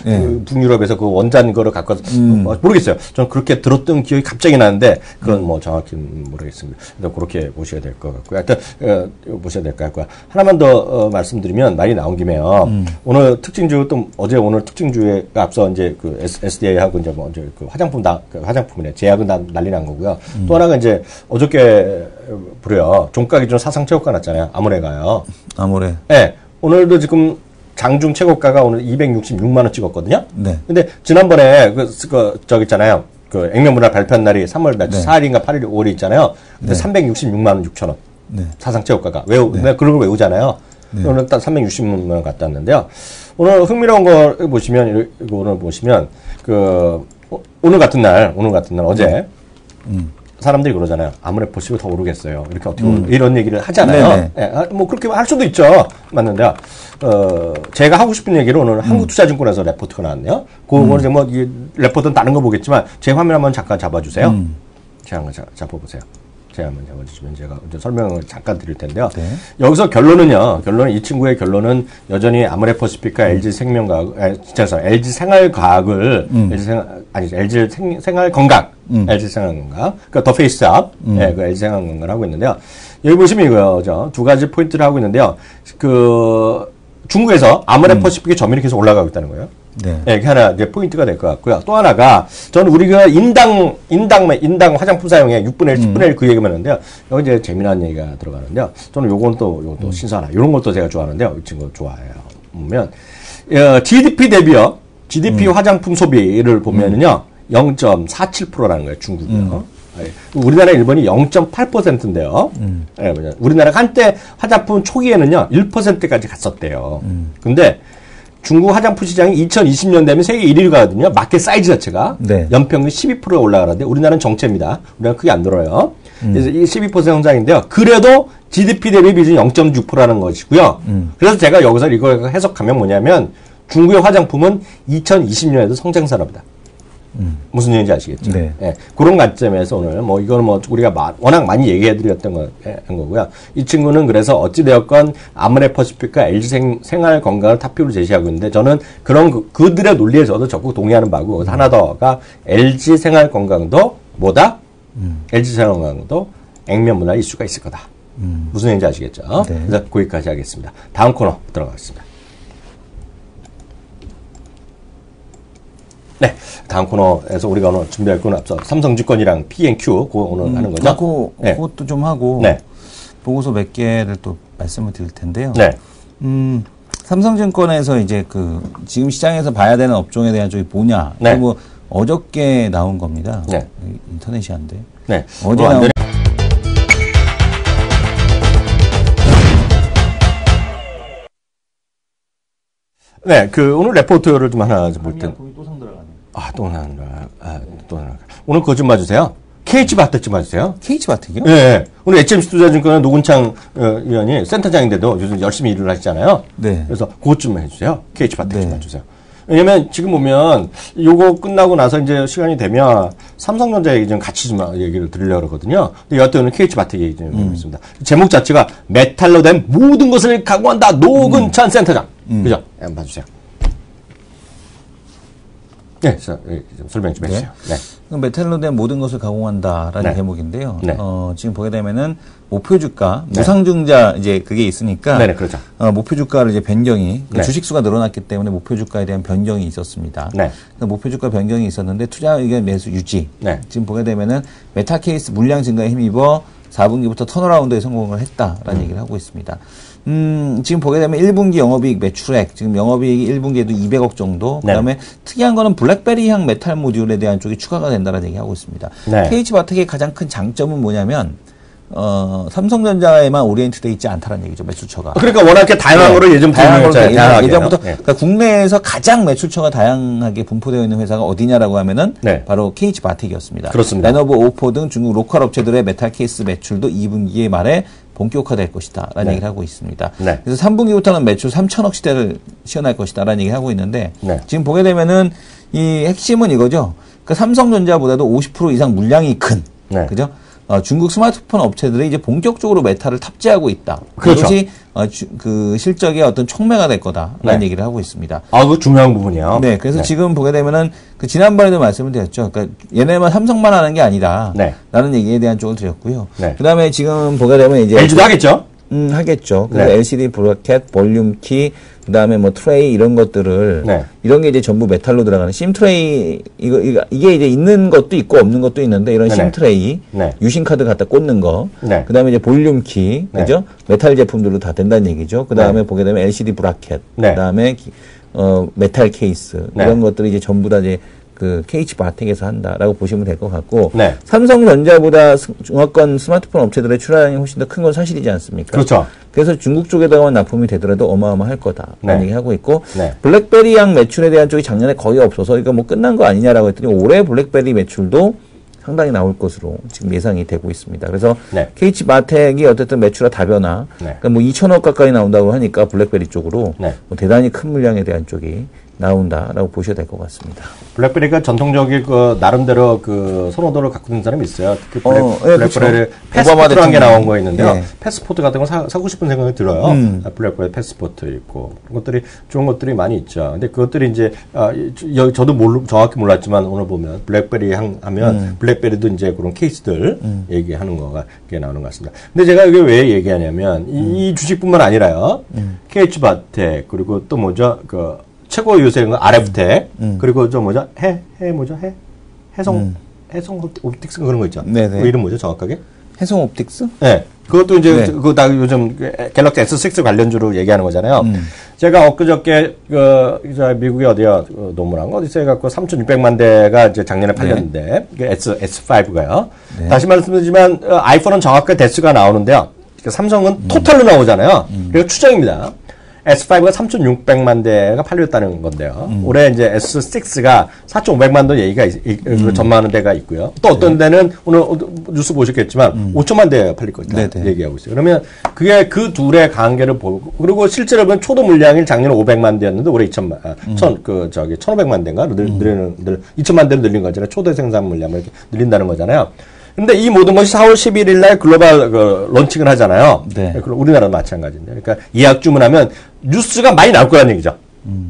북유럽에서 그 원단 거를 갖고 모르겠어요. 저는 그렇게 들었던 기억이 갑자기 나는데 그건 뭐 정확히 모르겠습니다. 그렇게 보셔야 될 것 같고요. 하여튼 보셔야 될 것 같고요. 하나만 더 말씀드리면 말이 나온 김에요. 오늘 특징주 또 어제 오늘 특징주에 앞서 이제 그 SDA하고 이제 뭐 이제 그 화장품이네 제약은 다 난리 난 거고요. 또 하나가 이제 어저께 부려 종가 기준 사상 최고가 났잖아요. 아모레가요. 아모레. 네. 오늘도 지금 장중 최고가가 오늘 266만 원 찍었거든요. 근데 지난번에 저기 있잖아요. 그 액면분할 발표한 날이 3월 4일인가 8일, 5일이 있잖아요. 근데 366만 원 6천 원. 사상 최고가가. 내가 그런 걸 외우잖아요. 오늘 딱 360만 원 갔다 왔는데요. 오늘 흥미로운 거 보시면, 오늘 보시면, 오늘 같은 날 어제, 사람들이 그러잖아요. 아무래 보시고 더 오르겠어요. 이렇게 어떻게 이런 얘기를 하잖아요. 뭐 그렇게 할 수도 있죠. 맞는데요. 제가 하고 싶은 얘기를 오늘 한국투자증권에서 레포트가 나왔네요. 그거는 이제 뭐 이 레포트는 다른 거 보겠지만 제 화면 한번 잠깐 잡아주세요. 제가 한번 잡아보세요. 제가 한번 잡아주시면 제가 이제 설명을 잠깐 드릴 텐데요. 여기서 결론은 이 친구의 결론은 여전히 아모레퍼시픽과 LG LG 생활과학을 LG 생활건강, LG 생활건강, 그러니까 더 페이스업, 그 LG 생활건강을 하고 있는데요. 여기 보시면 이거죠. 두 가지 포인트를 하고 있는데요. 중국에서 아모레퍼시픽의 점유율이 계속 올라가고 있다는 거예요. 이게 하나 이제 포인트가 될 것 같고요. 또 하나가 저는 우리가 인당 화장품 사용에 6분의 1, 10분의 1 그 얘기만 하는데요. 여기 이제 재미난 얘기가 들어가는데요. 저는 요건 또 신선하. 요런 것도 제가 좋아하는데요. 이 친구 좋아해요. 보면 GDP 대비요. GDP 화장품 소비를 보면은요. 0.47%라는 거예요. 중국이요. 우리나라 일본이 0.8%인데요. 우리나라가 한때 화장품 초기에는요. 1%까지 갔었대요. 근데 중국 화장품 시장이 2020년 되면 세계 1위가거든요. 마켓 사이즈 자체가. 연평균 12%가 올라가는데 우리나라는 정체입니다. 우리나라 크게 안 늘어요. 그래서 이 12% 성장인데요. 그래도 GDP 대비 비중이 0.6%라는 것이고요. 그래서 제가 여기서 이걸 해석하면 뭐냐면 중국의 화장품은 2020년에도 성장산업이다. 무슨 얘기인지 아시겠죠? 그런 관점에서 오늘 뭐 이거는 뭐 우리가 워낙 많이 얘기해드렸던 거고요. 이 친구는 그래서 어찌되었건 아모레퍼시픽과 LG 생활 건강을 탑픽으로 제시하고 있는데 저는 그런 그들의 논리에 저도 적극 동의하는 바고 하나 더가 LG 생활 건강도 뭐다? LG 생활 건강도 액면 문화 이슈가 있을 거다. 무슨 얘기인지 아시겠죠? 그래서 거기까지 하겠습니다. 다음 코너 들어가겠습니다. 네, 다음 코너에서 우리가 오늘 준비할 거는 앞서 삼성증권이랑 P&Q 그거 오늘 하는 거죠? 그것도 좀 하고 보고서 몇 개를 또 말씀을 드릴 텐데요. 삼성증권에서 이제 지금 시장에서 봐야 되는 업종에 대한 쪽이 뭐냐? 뭐 어저께 나온 겁니다. 인터넷이 안 돼. 어제 나온. 오늘 레포트를 좀 하나 볼 텐데. 또 상 들어가네. 또 하나. 오늘 그거 좀 봐주세요. KH바텍 좀 봐주세요. KH바텍이요? 네. 오늘 HMC 투자증권의 노근창 의원이 센터장인데도 요즘 열심히 일을 하시잖아요. 그래서 그것 좀 해주세요. KH바텍 좀 봐주세요. 왜냐면 지금 보면 요거 끝나고 나서 이제 시간이 되면 삼성전자 얘기 좀 같이 좀 얘기를 드리려고 그러거든요. 근데 여하튼 KH바텍 얘기 좀 해보겠습니다. 제목 자체가 메탈로 된 모든 것을 각오한다. 노근찬 센터장. 그죠? 한번 봐주세요. 좀 설명 좀 해주세요. 메탈로 된 모든 것을 가공한다라는 제목인데요. 지금 보게 되면은 목표 주가, 무상증자 이제 그게 있으니까. 그렇죠. 목표 주가를 이제 변경이 주식수가 늘어났기 때문에 목표 주가에 대한 변경이 있었습니다. 목표 주가 변경이 있었는데 투자 의견 매수 유지. 지금 보게 되면은 메타 케이스 물량 증가에 힘입어 4분기부터 턴어라운드에 성공을 했다라는 얘기를 하고 있습니다. 지금 보게 되면 1분기 영업이익 매출액, 지금 영업이익이 1분기에도 200억 정도. 네. 그다음에 특이한 거는 블랙베리향 메탈 모듈에 대한 쪽이 추가가 된다는 얘기하고 있습니다. 네. KH바텍의 가장 큰 장점은 뭐냐면 삼성전자에만 오리엔트돼 있지 않다는 얘기죠, 매출처가. 그러니까 워낙 다양한 거를 예전부터 그러니까 국내에서 가장 매출처가 다양하게 분포되어 있는 회사가 어디냐라고 하면은 바로 KH바텍이었습니다. 그렇습니다. 레노버, 오포 등 중국 로컬 업체들의 메탈 케이스 매출도 2분기에 말에 본격화될 것이다 라는 얘기를 하고 있습니다. 그래서 3분기부터는 매출 3천억 시대를 시현할 것이다 라는 얘기를 하고 있는데 지금 보게 되면은 이 핵심은 이거죠. 그러니까 삼성전자보다도 50% 이상 물량이 큰 그죠? 중국 스마트폰 업체들이 이제 본격적으로 메탈을 탑재하고 있다. 그렇죠. 그것이 그 실적의 어떤 촉매가 될 거다라는 얘기를 하고 있습니다. 그 중요한 부분이요. 네, 그래서 지금 보게 되면은 그 지난번에도 말씀을 드렸죠. 그러니까 얘네만 삼성만 하는 게 아니다. 라는 얘기에 대한 쪽을 드렸고요. 그다음에 지금 보게 되면 이제 LG도 하겠죠. 하겠죠. 그래서 LCD 브래켓, 볼륨 키, 그다음에 뭐 트레이 이런 것들을 이런 게 이제 전부 메탈로 들어가는 심 트레이 이게 이제 있는 것도 있고 없는 것도 있는데 이런 심 트레이, 유심 카드 갖다 꽂는 거, 그다음에 이제 볼륨 키, 그죠? 메탈 제품들도 다 된다는 얘기죠. 그다음에 보게 되면 LCD 브래켓, 그다음에 메탈 케이스 이런 것들이 이제 전부 다 이제 그 KH바텍에서 한다라고 보시면 될 것 같고 삼성전자보다 중화권 스마트폰 업체들의 출하량이 훨씬 더 큰 건 사실이지 않습니까? 그렇죠. 그래서 중국 쪽에다가만 납품이 되더라도 어마어마할 거다라는 얘기하고 있고 블랙베리향 매출에 대한 쪽이 작년에 거의 없어서 이거 뭐 끝난 거 아니냐라고 했더니 올해 블랙베리 매출도 상당히 나올 것으로 지금 예상이 되고 있습니다. 그래서 KH바텍이 어쨌든 매출의 다변화, 그러니까 뭐 2천억 가까이 나온다고 하니까 블랙베리 쪽으로 뭐 대단히 큰 물량에 대한 쪽이 나온다라고 보셔야 될 것 같습니다. 블랙베리가 전통적인 그 나름대로 그 선호도를 갖고 있는 사람이 있어요. 특히 블랙베리를 패스포트로 한 게 나온 거 있는데요. 패스포트 같은 거 사고 싶은 생각이 들어요. 블랙베리 패스포트 있고 그런 것들이 좋은 것들이 많이 있죠. 근데 그것들이 이제 저도 정확히 몰랐지만 오늘 보면 블랙베리 하면 블랙베리도 이제 그런 케이스들 얘기하는 거가 이게 나오는 것 같습니다. 근데 제가 이게 왜 얘기하냐면 이 주식뿐만 아니라요. KH바텍 그리고 또 뭐죠 그 최고 요새는 RF텍 그리고 저 뭐죠 해성 옵틱스 그런 거 있죠. 그 이름 뭐죠 정확하게? 해성 옵틱스? 네. 그것도 이제 그거 다 요즘 갤럭시 S6 관련주로 얘기하는 거잖아요. 제가 엊그저께 미국의 어디야 노무랑 어디서 해갖고 3,600만 대가 이제 작년에 팔렸는데 이게 S5가요. 다시 말씀드리지만 아이폰은 정확하게 대수가 나오는데요. 삼성은 토탈로 나오잖아요. 그리고 추정입니다. S5가 3,600만 대가 팔렸다는 건데요. 올해 이제 S6가 4,500만 대 얘기가 전망하는 데가 있고요. 또 어떤 데는 오늘 뉴스 보셨겠지만 5천만 대 팔릴 것이다 얘기하고 있어요. 그러면 그게 그 둘의 관계를 보고 그리고 실제로 보면 초도 물량이 작년에 500만 대였는데 올해 1,500만 대인가 2천만 대로 늘린 거잖아요. 초도 생산 물량을 이렇게 늘린다는 거잖아요. 근데 이 모든 것이 4월 11일 날 글로벌 론칭을 하잖아요. 우리나라도 마찬가지인데. 그러니까 예약 주문하면 뉴스가 많이 나올 거라는 얘기죠.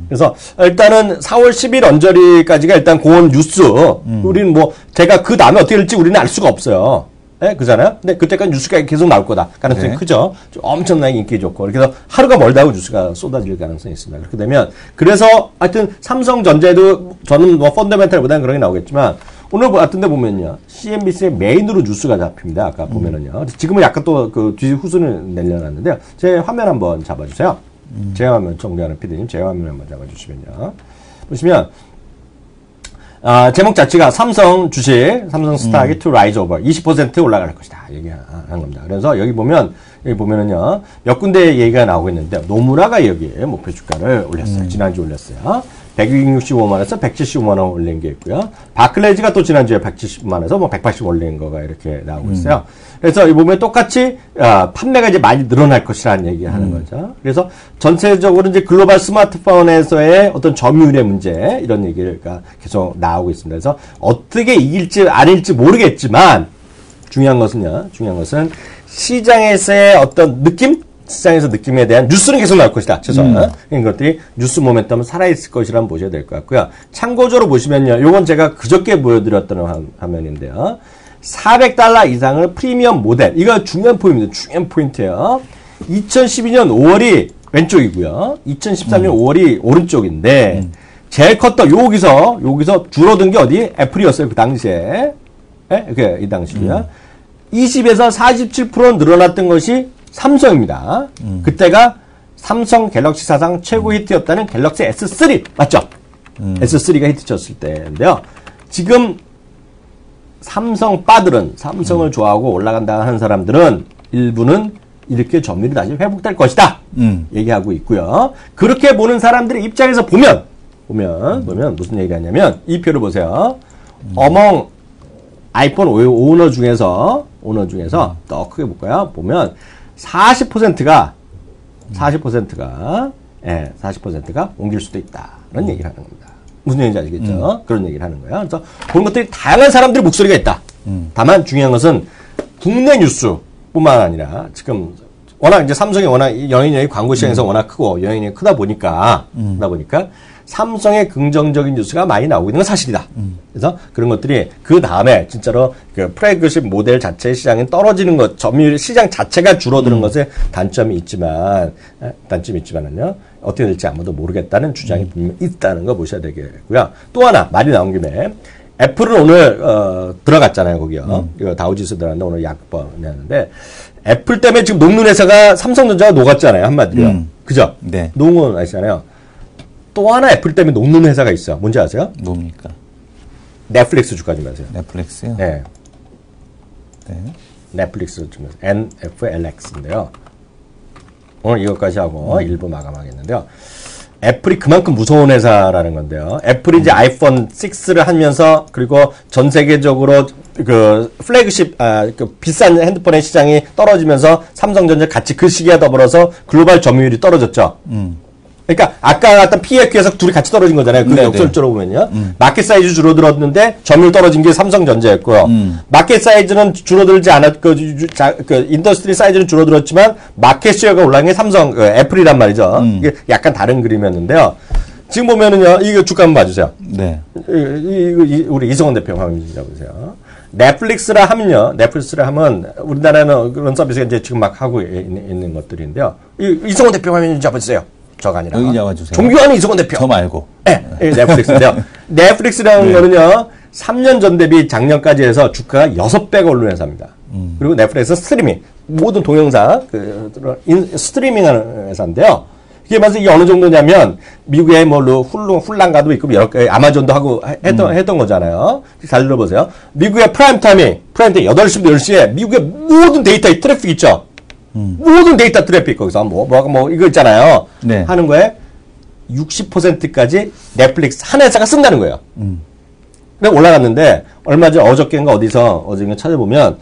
그래서 일단은 4월 10일 언저리까지가 일단 고온 뉴스. 우리는 뭐 제가 그 다음에 어떻게 될지 우리는 알 수가 없어요. 네, 그잖아요. 근데 그때까지 뉴스가 계속 나올 거다. 가능성이 크죠. 엄청나게 인기 좋고. 그래서 하루가 멀다고 뉴스가 쏟아질 가능성이 있습니다. 그렇게 되면 그래서 하여튼 삼성전자에도 저는 뭐 펀더멘탈보다는 그런 게 나오겠지만 오늘 같은 데 보면요. CNBC의 메인으로 뉴스가 잡힙니다. 아까 보면은요. 지금은 약간 또 그 뒤 후순을 내려놨는데요. 제 화면 한번 잡아주세요. 제 화면 정리하는 PD님 제 화면 한번 잡아주시면요. 보시면 제목 자체가 삼성 주식, 삼성 스탁이 to rise over 20% 올라갈 것이다. 얘기하는 겁니다. 그래서 여기 보면은요. 몇 군데 얘기가 나오고 있는데 노무라가 여기에 목표 주가를 올렸어요. 지난주 올렸어요. 165만원에서 175만원 올린 게 있고요. 바클레이즈가 또 지난주에 170만원에서 뭐 180 올린 거가 이렇게 나오고 있어요. 그래서 이 보면 똑같이 판매가 이제 많이 늘어날 것이라는 얘기 하는 거죠. 그래서 전체적으로 이제 글로벌 스마트폰에서의 어떤 점유율의 문제 이런 얘기가 계속 나오고 있습니다. 그래서 어떻게 이길지 아닐지 모르겠지만 중요한 것은 시장에서의 어떤 느낌? 시장에서 느낌에 대한 뉴스는 계속 나올 것이다. 최소한. 이런 것들이 뉴스 모멘텀은 살아있을 것이라면 보셔야 될 것 같고요. 참고적으로 보시면요. 요건 제가 그저께 보여드렸던 화면인데요. $400 이상을 프리미엄 모델. 이거 중요한 포인트입니다. 중요한 포인트예요. 2012년 5월이 왼쪽이고요. 2013년 5월이 오른쪽인데 제일 컸던 여기서 줄어든 게 어디? 애플이었어요. 그 당시에. 이 당시고요. 20에서 47% 늘어났던 것이 삼성입니다. 그때가 삼성 갤럭시 사상 최고 히트였다는 갤럭시 S3 맞죠? S3가 히트쳤을 때인데요. 지금 삼성 빠들은 삼성을 좋아하고 올라간다 하는 사람들은 일부는 이렇게 점유율이 다시 회복될 것이다 얘기하고 있고요. 그렇게 보는 사람들의 입장에서 보면 무슨 얘기가 있냐면 이 표를 보세요. 어멍 아이폰 오너 중에서 더 크게 볼까요? 보면 40%가 옮길 수도 있다는 얘기를 하는 겁니다. 무슨 얘기인지 아시겠죠? 그런 얘기를 하는 거예요. 그래서 그런 것들이 다양한 사람들의 목소리가 있다. 다만 중요한 것은 국내 뉴스뿐만 아니라 지금 워낙 이제 삼성이 워낙 영향력이 광고 시장에서 워낙 크고 영향력이 크다 보니까 삼성의 긍정적인 뉴스가 많이 나오고 있는 건 사실이다. 그래서 그런 것들이 그 다음에 진짜로 그 플래그십 모델 자체의 시장이 떨어지는 것, 점유율 시장 자체가 줄어드는 것에 단점이 있지만은요, 어떻게 될지 아무도 모르겠다는 주장이 분명히 있다는 거 보셔야 되겠고요. 또 하나, 말이 나온 김에, 애플은 오늘, 들어갔잖아요, 거기요. 이거 다우지수 들어갔는데 오늘 약번 내는데, 애플 때문에 지금 녹는 회사가 삼성전자가 녹았잖아요, 한마디로. 그죠? 네. 녹은 건 아시잖아요. 또 하나 애플 때문에 녹는 회사가 있어요. 뭔지 아세요? 뭡니까? 넷플릭스 주가 좀 아세요? 넷플릭스요? 네. 네. 넷플릭스 좀 NFLX인데요. 오늘 이것까지 하고 일부 마감하겠는데요. 애플이 그만큼 무서운 회사라는 건데요. 애플이 이제 아이폰 6를 하면서 그리고 전 세계적으로 그 플래그십 그 비싼 핸드폰의 시장이 떨어지면서 삼성전자 같이 그 시기에 더불어서 글로벌 점유율이 떨어졌죠. 그러니까 아까 같던 PEQ에서 둘이 같이 떨어진 거잖아요. 그 역설적으로 보면요. 마켓 사이즈 줄어들었는데 점유율 떨어진 게 삼성전자였고요. 마켓 사이즈는 줄어들지 않았고 그 인더스트리 사이즈는 줄어들었지만 마켓 쉐어가 올라간 게 삼성 애플이란 말이죠. 이게 약간 다른 그림이었는데요. 지금 보면은요. 이거 주가 한번 봐주세요. 네. 우리 이성원 대표 화면 잡으세요. 넷플릭스라 하면 우리나라는 그런 서비스가 이제 지금 막 하고 있는 것들인데요. 이성원 대표 화면 잡아주세요. 저가 아니라. 여기 잡아주세요. 존경하는 이성원 대표. 저 말고. 네. 넷플릭스인데요. 넷플릭스라는 거는요, 3년 전 대비 작년까지 해서 주가가 6배가 오른 회사입니다. 그리고 넷플릭스 스트리밍, 모든 동영상, 스트리밍 하는 회사인데요. 이게 맞아서 이게 어느 정도냐면, 미국의 훌랑가도 있고, 아마존도 하고 했던 거잖아요. 잘 들어보세요. 미국의 프라임 타임 8시부터 10시에 미국의 모든 데이터의 트래픽 있죠? 모든 데이터 트래픽 거기서 이거 있잖아요. 네. 하는 거에 60%까지 넷플릭스 한 회사가 쓴다는 거예요. 근데 올라갔는데 얼마 전 어저께인가 어디서 찾아보면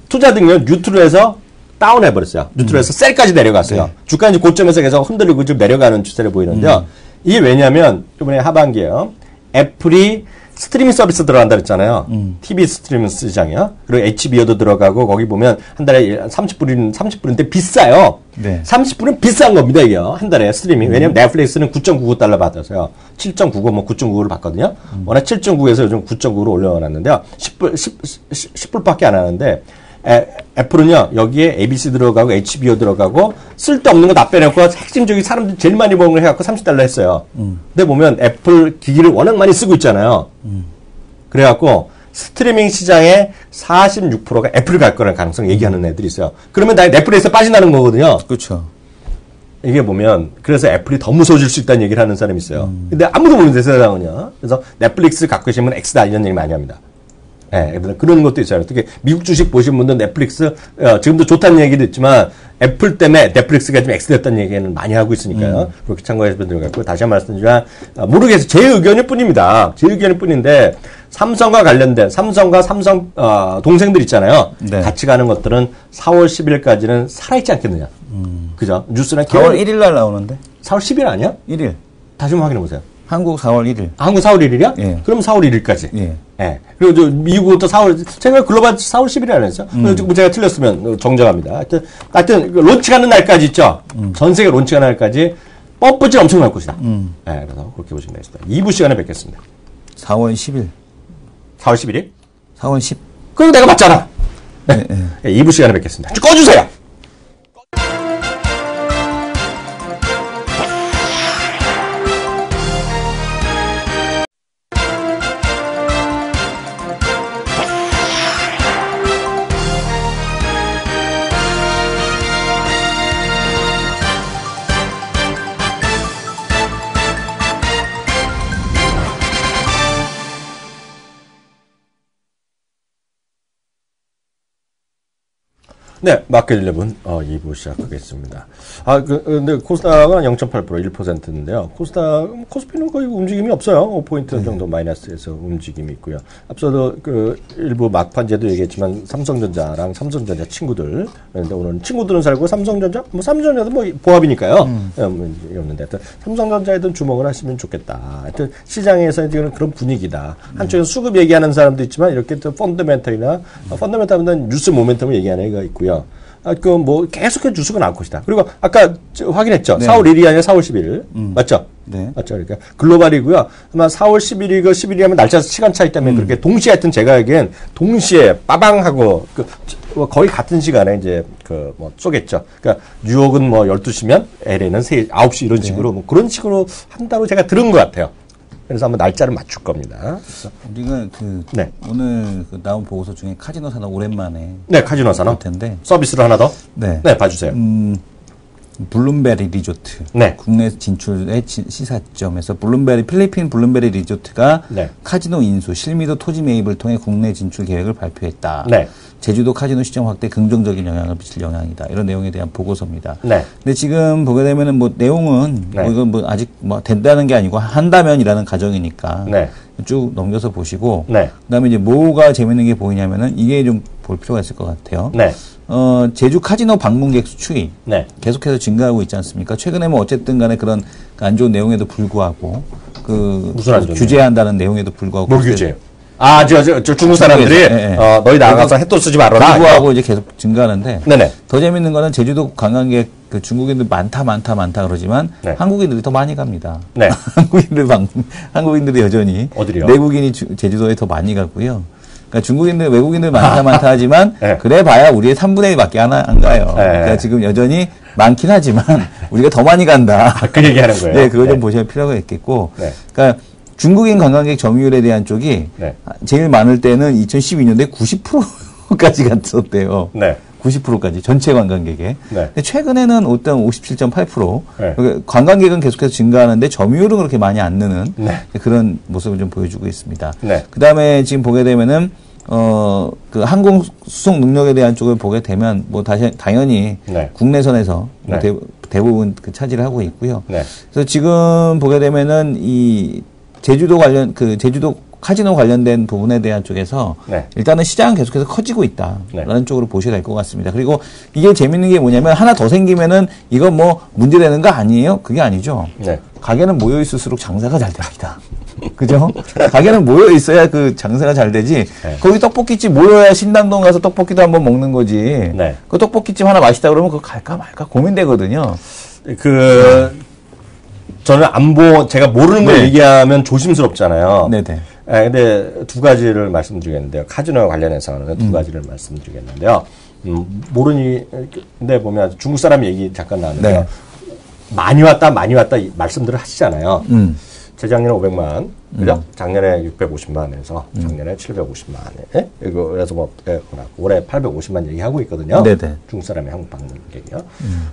투자 등록 뉴트럴에서 다운해버렸어요. 뉴트럴에서 셀까지 내려갔어요. 네. 주가 이제 고점에서 계속 흔들리고 좀 내려가는 추세를 보이는데요. 이게 왜냐면 이번에 하반기에요. 애플이 스트리밍 서비스 들어간다 그랬잖아요. TV 스트리밍 시장이요. 그리고 HBO도 들어가고 거기 보면 한 달에 30불인데 비싸요. 네. 30불은 비싼 겁니다, 이게요. 한 달에 스트리밍. 왜냐면 넷플릭스는 9.99달러 받아서요. 7.99, 9.99를 받거든요. 워낙 7.9에서 요즘 9.9로 올려놨는데요. 10불밖에 안 하는데, 애플은요, 여기에 ABC 들어가고 HBO 들어가고 쓸데없는 거 다 빼놓고 핵심적인 사람들이 제일 많이 보는 걸 해갖고 30달러 했어요. 근데 보면 애플 기기를 워낙 많이 쓰고 있잖아요. 그래갖고 스트리밍 시장의 46%가 애플을 갈 거라는 가능성 얘기하는 애들이 있어요. 그러면 나 넷플릭스에서 빠져나는 거거든요. 그렇죠. 이게 보면 그래서 애플이 더 무서워질 수 있다는 얘기를 하는 사람이 있어요. 근데 아무도 모르는데 세상은요. 그래서 넷플릭스 갖고 계시면 X다 이런 얘기 많이 합니다. 네, 그런 것도 있어요. 특히 미국 주식 보신 분들 넷플릭스 지금도 좋다는 얘기도 있지만 애플 때문에 넷플릭스가 좀 X됐다는 얘기는 많이 하고 있으니까요. 그렇게 참고하시면 될 것 같고 다시 한번 말씀드리면 모르겠어요. 제 의견일 뿐입니다. 제 의견일 뿐인데 삼성과 관련된 삼성 동생들 있잖아요. 네. 같이 가는 것들은 4월 10일까지는 살아있지 않겠느냐. 그죠? 뉴스나 4월 1일 날 나오는데. 4월 10일 아니야? 1일. 다시 한번 확인해 보세요. 한국 4월 1일. 한국 4월 1일이야? 예. 그럼 4월 1일까지. 예. 예. 그리고 저 미국부터 4월, 제가 글로벌 4월 10일이 안 했죠? 제가 틀렸으면 정정합니다. 하여튼, 론치 가는 날까지 있죠? 전 세계 론치 가는 날까지 뻔뻔질 엄청 날 것이다. 예, 그래서 그렇게 보시면 되겠습니다. 2부 시간에 뵙겠습니다. 4월 10일. 4월 11일? 4월 10. 그거 내가 맞잖아. 네. 예, 2부 시간에 뵙겠습니다. 꺼주세요! 네, 마켓 11 2부 시작하겠습니다. 근데 코스닥은 0.8% 1%인데요. 코스피는 거의 움직임이 없어요. 5포인트 정도 마이너스에서 움직임이 있고요. 앞서도 일부 막판제도 얘기했지만 삼성전자랑 삼성전자 친구들. 그런데 오늘 친구들은 살고 삼성전자? 삼성전자도 보합이니까요. 였는데 하여튼 삼성전자에든 주목을 하시면 좋겠다. 하여튼 시장에서 지금 그런 분위기다. 한쪽에서 수급 얘기하는 사람도 있지만 이렇게 또 펀더멘털이나 펀더멘털은 뉴스 모멘텀을 얘기하는 애가 있고요. 계속해서 뉴스가 나올 것이다. 그리고 아까 확인했죠. 네. 4월 1일이 아니라 4월 10일. 맞죠? 네. 맞죠. 그러니까 글로벌이고요. 아마 4월 10일이고 10일이면 날짜 시간 차이 때문에 그렇게 동시에 하여튼 제가 알기엔 동시에 빠방하고 거의 같은 시간에 이제 쏘겠죠. 그러니까 뉴욕은 12시면 LA는 9시 이런 식으로 그런 식으로 한다고 제가 들은 것 같아요. 그래서 한번 날짜를 맞출 겁니다. 우리가 오늘 나온 보고서 중에 카지노 산업 오랜만에 카지노 산업 텐데 서비스를 하나 더 봐주세요. 블룸베리 리조트 국내 진출의 시사점에서 필리핀 블룸베리 리조트가 카지노 인수, 실미도 토지 매입을 통해 국내 진출 계획을 발표했다. 제주도 카지노 시장 확대 긍정적인 영향을 미칠 영향이다. 이런 내용에 대한 보고서입니다. 근데 지금 보게 되면은 내용은 이건 아직 된다는 게 아니고 한다면이라는 가정이니까 쭉 넘겨서 보시고 그다음에 이제 뭐가 재밌는 게 보이냐면은 이게 좀 볼 필요가 있을 것 같아요. 제주 카지노 방문객 수출이 계속해서 증가하고 있지 않습니까? 최근에 어쨌든 간에 그런 안 좋은 내용에도 불구하고 무슨 안 좋은 규제한다는 내용에도 불구하고 뭘 규제요? 저 중국 사람들이 너희 나가서 햇도 쓰지 말아라. 불구하고 이제 계속 증가하는데 더 재밌는 거는 제주도 관광객 중국인들 많다 그러지만 한국인들이 더 많이 갑니다. 한국인들이 여전히 어디요? 내국인이 제주도에 더 많이 가고요. 그러니까 외국인들 많다 하지만 그래봐야 우리의 3분의 1밖에 안 가요. 그러니까 지금 여전히 많긴 하지만 우리가 더 많이 간다. 그 얘기하는 거예요. 그걸 좀 보실 필요가 있겠고. 그러니까 중국인 관광객 점유율에 대한 쪽이 제일 많을 때는 2012년도에 90%까지 갔었대요. 90%까지 전체 관광객에. 근데 최근에는 어떤 57.8%. 관광객은 계속해서 증가하는데 점유율은 그렇게 많이 안 느는 그런 모습을 좀 보여주고 있습니다. 그다음에 지금 보게 되면은 항공 수송 능력에 대한 쪽을 보게 되면 당연히 국내선에서 대부분 차지를 하고 있고요. 그래서 지금 보게 되면은 이 제주도 카지노 관련된 부분에 대한 쪽에서 일단은 시장은 계속해서 커지고 있다라는 쪽으로 보셔야 될 것 같습니다. 그리고 이게 재밌는 게 뭐냐면 하나 더 생기면은 이건 문제되는 거 아니에요? 그게 아니죠. 가게는 모여 있을수록 장사가 잘 됩니다. 그죠? 가게는 모여 있어야 장사가 잘 되지. 거기 떡볶이집 모여야 신당동 가서 떡볶이도 한번 먹는 거지. 그 떡볶이집 하나 맛있다 그러면 그거 갈까 말까 고민되거든요. 저는 제가 모르는 걸 얘기하면 조심스럽잖아요. 근데 두 가지를 말씀드리겠는데요. 카지노 관련해서는 두 가지를 말씀드리겠는데요. 모르는데 보면 중국 사람 얘기 잠깐 나왔는데요. 많이 왔다 말씀들을 하시잖아요. 재작년에 500만, 그죠? 작년에 650만에서 작년에 750만에, 그래서 올해 850만 얘기하고 있거든요. 중국 사람의 한국 방문객이요.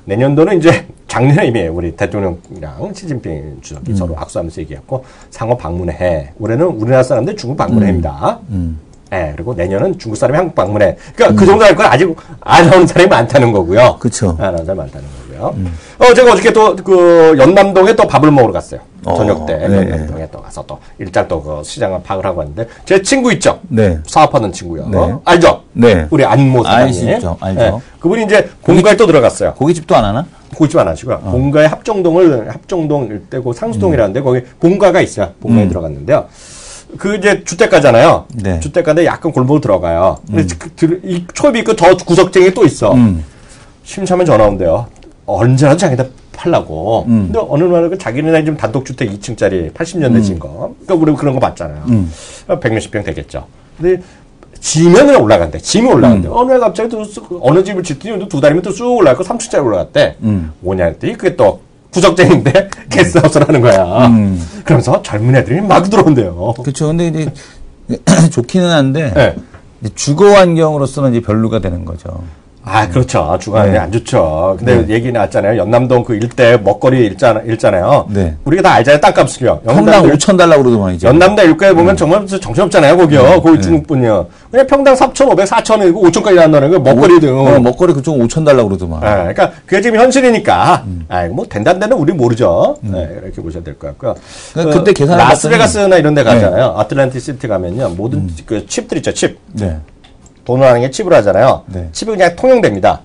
내년도는 이제 작년에 이미 우리 대통령이랑 시진핑 주석이 서로 악수하면서 얘기했고 상호 방문해. 올해는 우리나라 사람들 중국 방문해입니다. 그리고 내년은 중국 사람이 한국 방문해. 그러니까 그 정도 할 건 아직 안 나오는 사람이 많다는 거고요. 그렇죠. 안 나오는 사람이 많다는 거고요. 제가 어저께 또 연남동에 또 밥을 먹으러 갔어요. 저녁 때 연남동에 또 가서 또 일장 또 시장을 파악을 하고 왔는데 제 친구 있죠. 사업하는 친구요. 알죠? 우리 안모 사장님. 알죠. 그분이 이제 본가에 또 들어갔어요. 고깃집도 안 하나? 고깃집 안 하시고요. 본가에 합정동 일대고 상수동이라는데 거기 본가가 있어요. 본가에 들어갔는데요. 이제 주택가잖아요. 주택가인데 약간 골목으로 들어가요. 근데 이 초입이 있고 저 구석쟁이 또 있어. 심심하면 전화 온대요. 언제라도 자기다 팔라고. 근데 어느 날은 자기네 좀 단독주택 2층짜리 80년대 진 거. 그러니까 우리 그런 거 봤잖아요. 160평 되겠죠. 근데 지면은 올라간대. 어느 날 갑자기 또 어느 집을 짓더니 두 달이면 또 쑥 올라가고 3층짜리 올라갔대. 뭐냐 했더니 그게 또 구석쟁인데 게스트하우스를 하는 거야. 그러면서 젊은 애들이 막 들어온대요. 그렇죠. 근데 이제 좋기는 한데 주거 환경으로서는 이제 별로가 되는 거죠. 아, 그렇죠. 주간에 안 좋죠. 근데 얘기 나왔잖아요. 연남동 그 일대 먹거리 일잖아요. 우리가 다 알잖아요. 땅값을요. 평당 5,000달러 그러더만 이제. 연남동 일가에 보면 정말 정신없잖아요. 거기요. 거기 중국분이요. 그냥 평당 3,500, 4,000이고 5,000까지 나온다는 거 먹거리도. 먹거리 그쪽 5,000달러 그러더만. 그러니까 그게 지금 현실이니까. 뭐 된다는 데는 우리 모르죠. 이렇게 보셔야 될 것 같고요. 그때 계산을 라스베가스나 이런 데 가잖아요. 아틀란틱 시티 가면요. 모든 그 칩들 있죠. 칩. 돈을 하는 게 칩으로 하잖아요. 칩이 그냥 통용됩니다.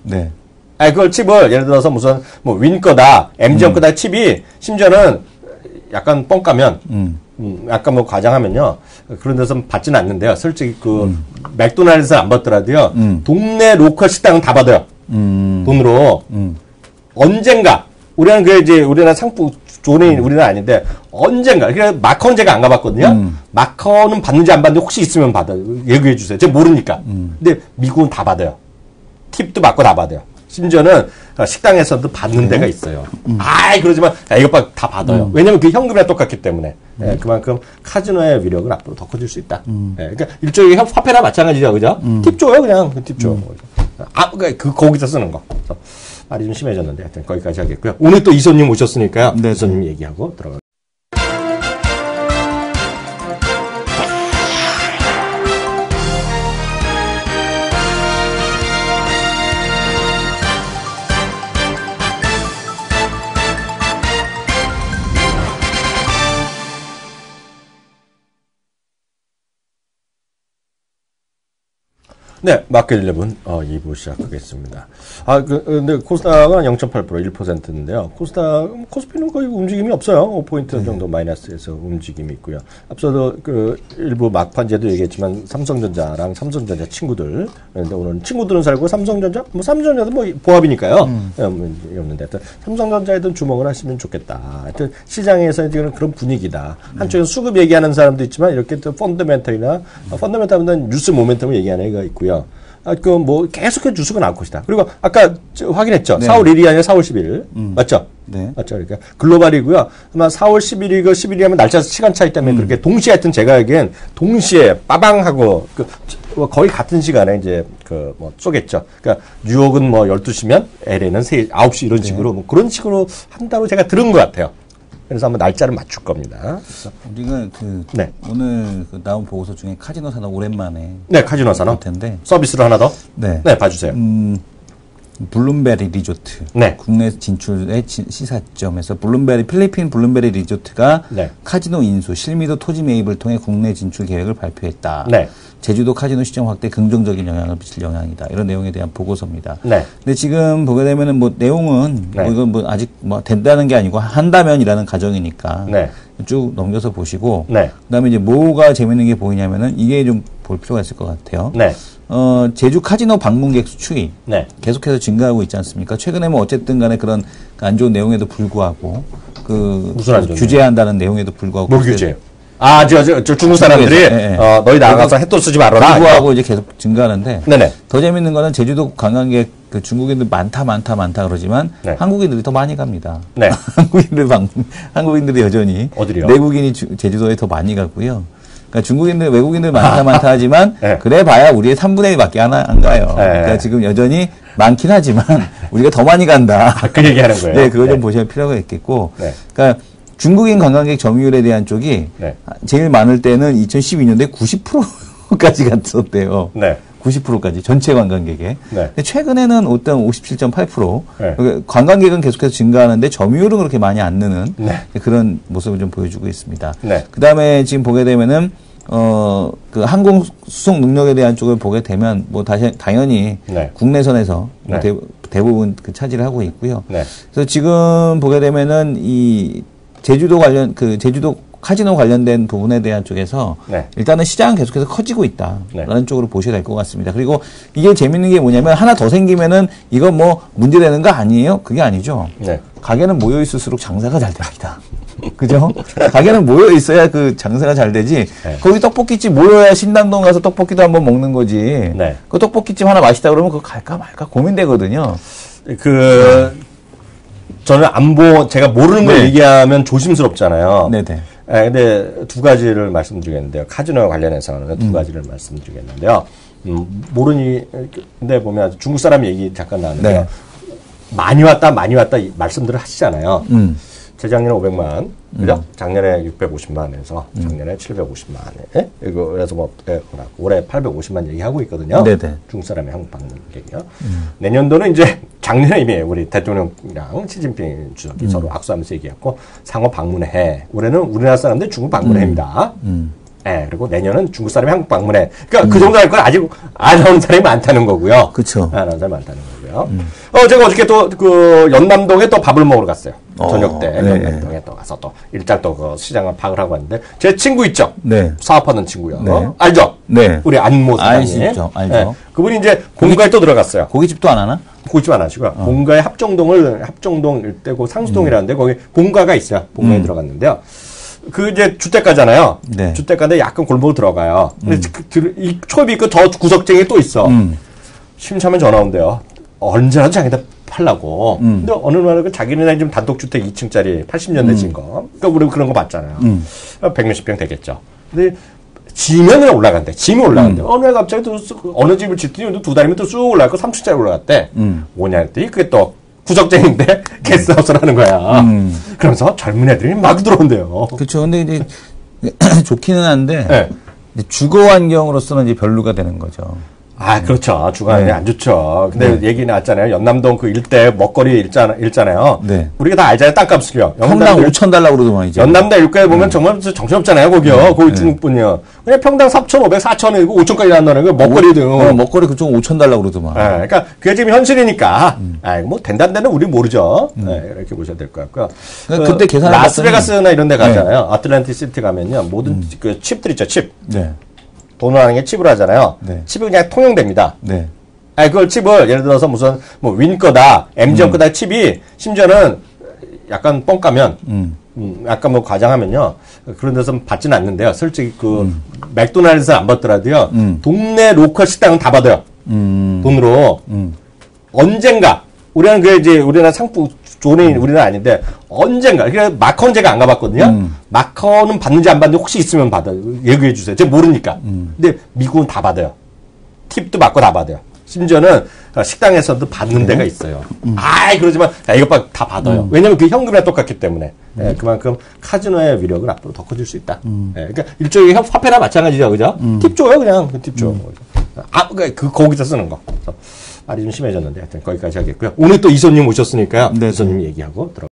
그걸 칩을 예를 들어서 무슨 뭐 윈 거다, MGM 거다 칩이 심지어는 약간 뻥까면 약간 뭐 과장하면요. 그런 데서 받지는 않는데요. 솔직히 그 맥도날드에서 안 받더라도요. 동네 로컬 식당은 다 받아요. 돈으로. 언젠가 우리는 그 이제 우리나라 상품 존이 우리는 아닌데 언젠가 그러니까 마커는 제가 안 가봤거든요. 마커는 받는지 안 받는지 혹시 있으면 받아요. 얘기해 주세요. 제가 모르니까. 근데 미국은 다 받아요. 팁도 받고 다 받아요. 심지어는 식당에서도 받는 데가 있어요. 그러지만 이것 다 받아요. 왜냐면 그 현금이랑 똑같기 때문에. 그만큼 카지노의 위력은 앞으로 더 커질 수 있다. 그러니까 일종의 화폐나 마찬가지죠, 그죠? 팁 줘요, 그냥 팁 줘. 거기서 쓰는 거. 말이 좀 심해졌는데 하여튼 거기까지 하겠고요. 오늘 또 이소님 오셨으니까요. 이소님 얘기하고 들어가겠습니다. 네, 마켓 11 2부 시작하겠습니다. 근데 코스닥은 0.8% 1%인데요. 코스피는 거의 움직임이 없어요. 5포인트 정도 마이너스에서 움직임이 있고요. 앞서도 그 일부 막판제도 얘기했지만 삼성전자랑 삼성전자 친구들. 그런데 오늘 친구들은 살고 삼성전자 삼성전자도 뭐 보합이니까요. 없는데 하여튼 삼성전자에도 주목을 하시면 좋겠다. 하여튼 시장에서 지금 그런 분위기다. 한쪽에서 수급 얘기하는 사람도 있지만 이렇게 또 펀더멘털이나 펀더멘털은 뉴스 모멘텀을 얘기하는 애가 있고요. 뭐 계속해서 뉴스가 나올 것이다. 그리고 아까 확인했죠. 4월 1일이 아니라 4월 11일. 맞죠? 맞죠. 그러니까 글로벌이고요. 아마 4월 11일이고 11일이면 날짜 시간 차이 때문에 그렇게 동시에 하여튼 제가 알기엔 동시에 빠방하고 거의 같은 시간에 이제 뭐 쏘겠죠. 그러니까 뉴욕은 뭐 12시면 LA는 9시 이런 식으로 뭐 그런 식으로 한다고 제가 들은 것 같아요. 그래서 한번 날짜를 맞출 겁니다. 우리가 오늘 나온 보고서 중에 카지노 산업 오랜만에 카지노 산업 텐데 서비스로 하나 더 봐주세요. 블룸베리 리조트 국내 진출의 시사점에서 필리핀 블룸베리 리조트가 카지노 인수, 실미도 토지 매입을 통해 국내 진출 계획을 발표했다. 제주도 카지노 시장 확대에 긍정적인 영향을 미칠 영향이다. 이런 내용에 대한 보고서입니다. 근데 지금 보게 되면은 뭐 내용은 이건 뭐 아직 뭐 된다는 게 아니고 한다면이라는 가정이니까 쭉 넘겨서 보시고 그다음에 이제 뭐가 재밌는 게 보이냐면은 이게 좀 볼 필요가 있을 것 같아요. 제주 카지노 방문객 수축이 계속해서 증가하고 있지 않습니까? 최근에 뭐 어쨌든 간에 그런 안 좋은 내용에도 불구하고 무슨 안 좋은 규제한다는 내용에도 불구하고 뭘 규제요? 저 중국 사람들이 너희 나가서 햇도 쓰지 말아라. 불구하고 이제 계속 증가하는데 더 재밌는 거는 제주도 관광객 중국인들 많다 그러지만 한국인들이 더 많이 갑니다. 한국인들이 여전히 어디요? 내국인이 제주도에 더 많이 가고요. 그러니까 외국인들 많다 하지만 그래 봐야 우리의 3분의 1밖에 안 가요. 그러니까 지금 여전히 많긴 하지만 우리가 더 많이 간다. 그 얘기하는 거예요. 그걸 좀 보실 필요가 있겠고. 그러니까 중국인 관광객 점유율에 대한 쪽이 제일 많을 때는 2012년도에 90%까지 갔었대요. 90%까지 전체 관광객에. 근데 최근에는 어떤 57.8%. 관광객은 계속해서 증가하는데 점유율은 그렇게 많이 안 느는 그런 모습을 좀 보여주고 있습니다. 그다음에 지금 보게 되면은 그 항공 수송 능력에 대한 쪽을 보게 되면 뭐 당연히 국내선에서 대부분 차지를 하고 있고요. 그래서 지금 보게 되면은 이 제주도 카지노 관련된 부분에 대한 쪽에서 일단은 시장은 계속해서 커지고 있다라는 쪽으로 보셔야 될 것 같습니다. 그리고 이게 재밌는 게 뭐냐면 하나 더 생기면은 이건 뭐 문제되는 거 아니에요? 그게 아니죠. 가게는 모여 있을수록 장사가 잘 됩니다. 그죠? 가게는 모여 있어야 그 장사가 잘 되지. 거기 떡볶이집 모여야 신당동 가서 떡볶이도 한번 먹는 거지. 그 떡볶이집 하나 맛있다 그러면 그거 갈까 말까 고민되거든요. 저는 제가 모르는 걸 얘기하면 조심스럽잖아요. 근데 두 가지를 말씀드리겠는데요. 카지노 관련해서는 두 가지를 말씀드리겠는데요. 모르는데 보면 중국 사람 얘기 잠깐 나왔는데 네. 많이 왔다 말씀들을 하시잖아요. 재작년에 500만, 그죠? 작년에 650만에서 작년에 750만에 이거 그래서 뭐 올해 850만 얘기하고 있거든요. 네네. 중국 사람의 한국 방문객이요. 내년도는 이제 작년에 이미 우리 대통령이랑 시진핑 주석이 서로 악수하면서 얘기했고 상호 방문회. 올해는 우리나라 사람들 중국 방문회입니다. 네, 그리고 내년은 중국 사람이 한국 방문회. 그러니까 그 정도 할 건 아직 안 나오는 사람이 많다는 거고요. 그렇죠. 안 나오는 사람이 많다는 거고요. 제가 어저께 또 그 연남동에 또 밥을 먹으러 갔어요. 저녁 때 네. 연남동에 또 가서 또 일장 또 그 시장을 파악을 하고 왔는데 제 친구 있죠. 네. 사업하는 친구요. 네. 알죠? 네. 우리 안모 사장님. 알죠. 알죠. 네. 그분이 이제 본가에 또 들어갔어요. 고깃집도 안 하나? 고깃집 안 하시고요. 본가에 합정동 일대고 상수동이라는데 거기 본가가 있어요. 본가에 들어갔는데요. 그 이제 주택가잖아요. 네. 주택가인데 약간 골목으로 들어가요. 근데 이 초입 있고 저 구석쟁이 또 있어. 심심하면 전화 온대요. 언제라도 자기다 팔라고. 근데 어느 날은 자기네 좀 단독주택 2층짜리 80년대 진 거. 그러니까 우리 그런 거 봤잖아요. 100몇십 평 되겠죠. 근데 지면 그냥 올라간대. 지면 올라간대. 어느 날 갑자기 또 어느 집을 짓더니 두 달이면 또 쑥 올라가고 3층짜리 올라갔대. 뭐냐 했더니 그게 또 구석쟁인데 게스트하우스를 하는 거야. 그러면서 젊은 애들이 막 들어온대요. 그렇죠. 근데 이제 좋기는 한데 네. 주거 환경으로서는 이제 별로가 되는 거죠. 아, 그렇죠. 주거환경이 안 좋죠. 근데 얘기 나왔잖아요. 연남동 그 일대 먹거리 일잖아요. 네. 우리가 다 알잖아요. 땅값을요. 평당 5천 달러 그러더만 이제. 연남동 일가에 보면 정말 정신없잖아요. 거기요. 거기 중국분이요. 그냥 평당 3,500, 4,000이고 5,000까지 한다는 거 먹거리도. 먹거리 그쪽 5천 달러 그러더만. 네, 그러니까 그게 지금 현실이니까. 뭐 된다는 데는 우리 모르죠. 네, 이렇게 보셔야 될 것 같고요. 그때 계산해 라스베가스나 이런 데 가잖아요. 아틀란틱 시티 가면요. 모든 그 칩들 있죠. 칩. 네. 돈을 하는 게 칩으로 하잖아요. 네. 칩이 그냥 통용됩니다. 네. 그걸 칩을 예를 들어서 무슨 뭐 윈 거다, MGM 거다 칩이 심지어는 약간 뻥 까면 약간 뭐 과장하면요. 그런 데서 받지는 않는데요. 솔직히 그 맥도날드에서 안 받더라도요. 동네 로컬 식당은 다 받아요. 돈으로. 언젠가 우리는 그 이제 우리나라 상품 존이 우리는 아닌데 언젠가 그러니까 마커는 제가 안 가봤거든요. 마커는 받는지 안 받는지 혹시 있으면 받아요. 얘기해 주세요. 제가 모르니까. 근데 미국은 다 받아요. 팁도 받고 다 받아요. 심지어는 식당에서도 받는 데가 있어요. 그러지만 이것 다 받아요. 왜냐면 그 현금이랑 똑같기 때문에. 그만큼 카지노의 위력은 앞으로 더 커질 수 있다. 그러니까 일종의 화폐나 마찬가지죠, 그죠? 팁 줘요, 그냥 팁 줘. 거기서 쓰는 거. 말이 좀 심해졌는데 하여튼 거기까지 하겠고요. 오늘 또 이소님 오셨으니까요. 네. 이소님 얘기하고 들어.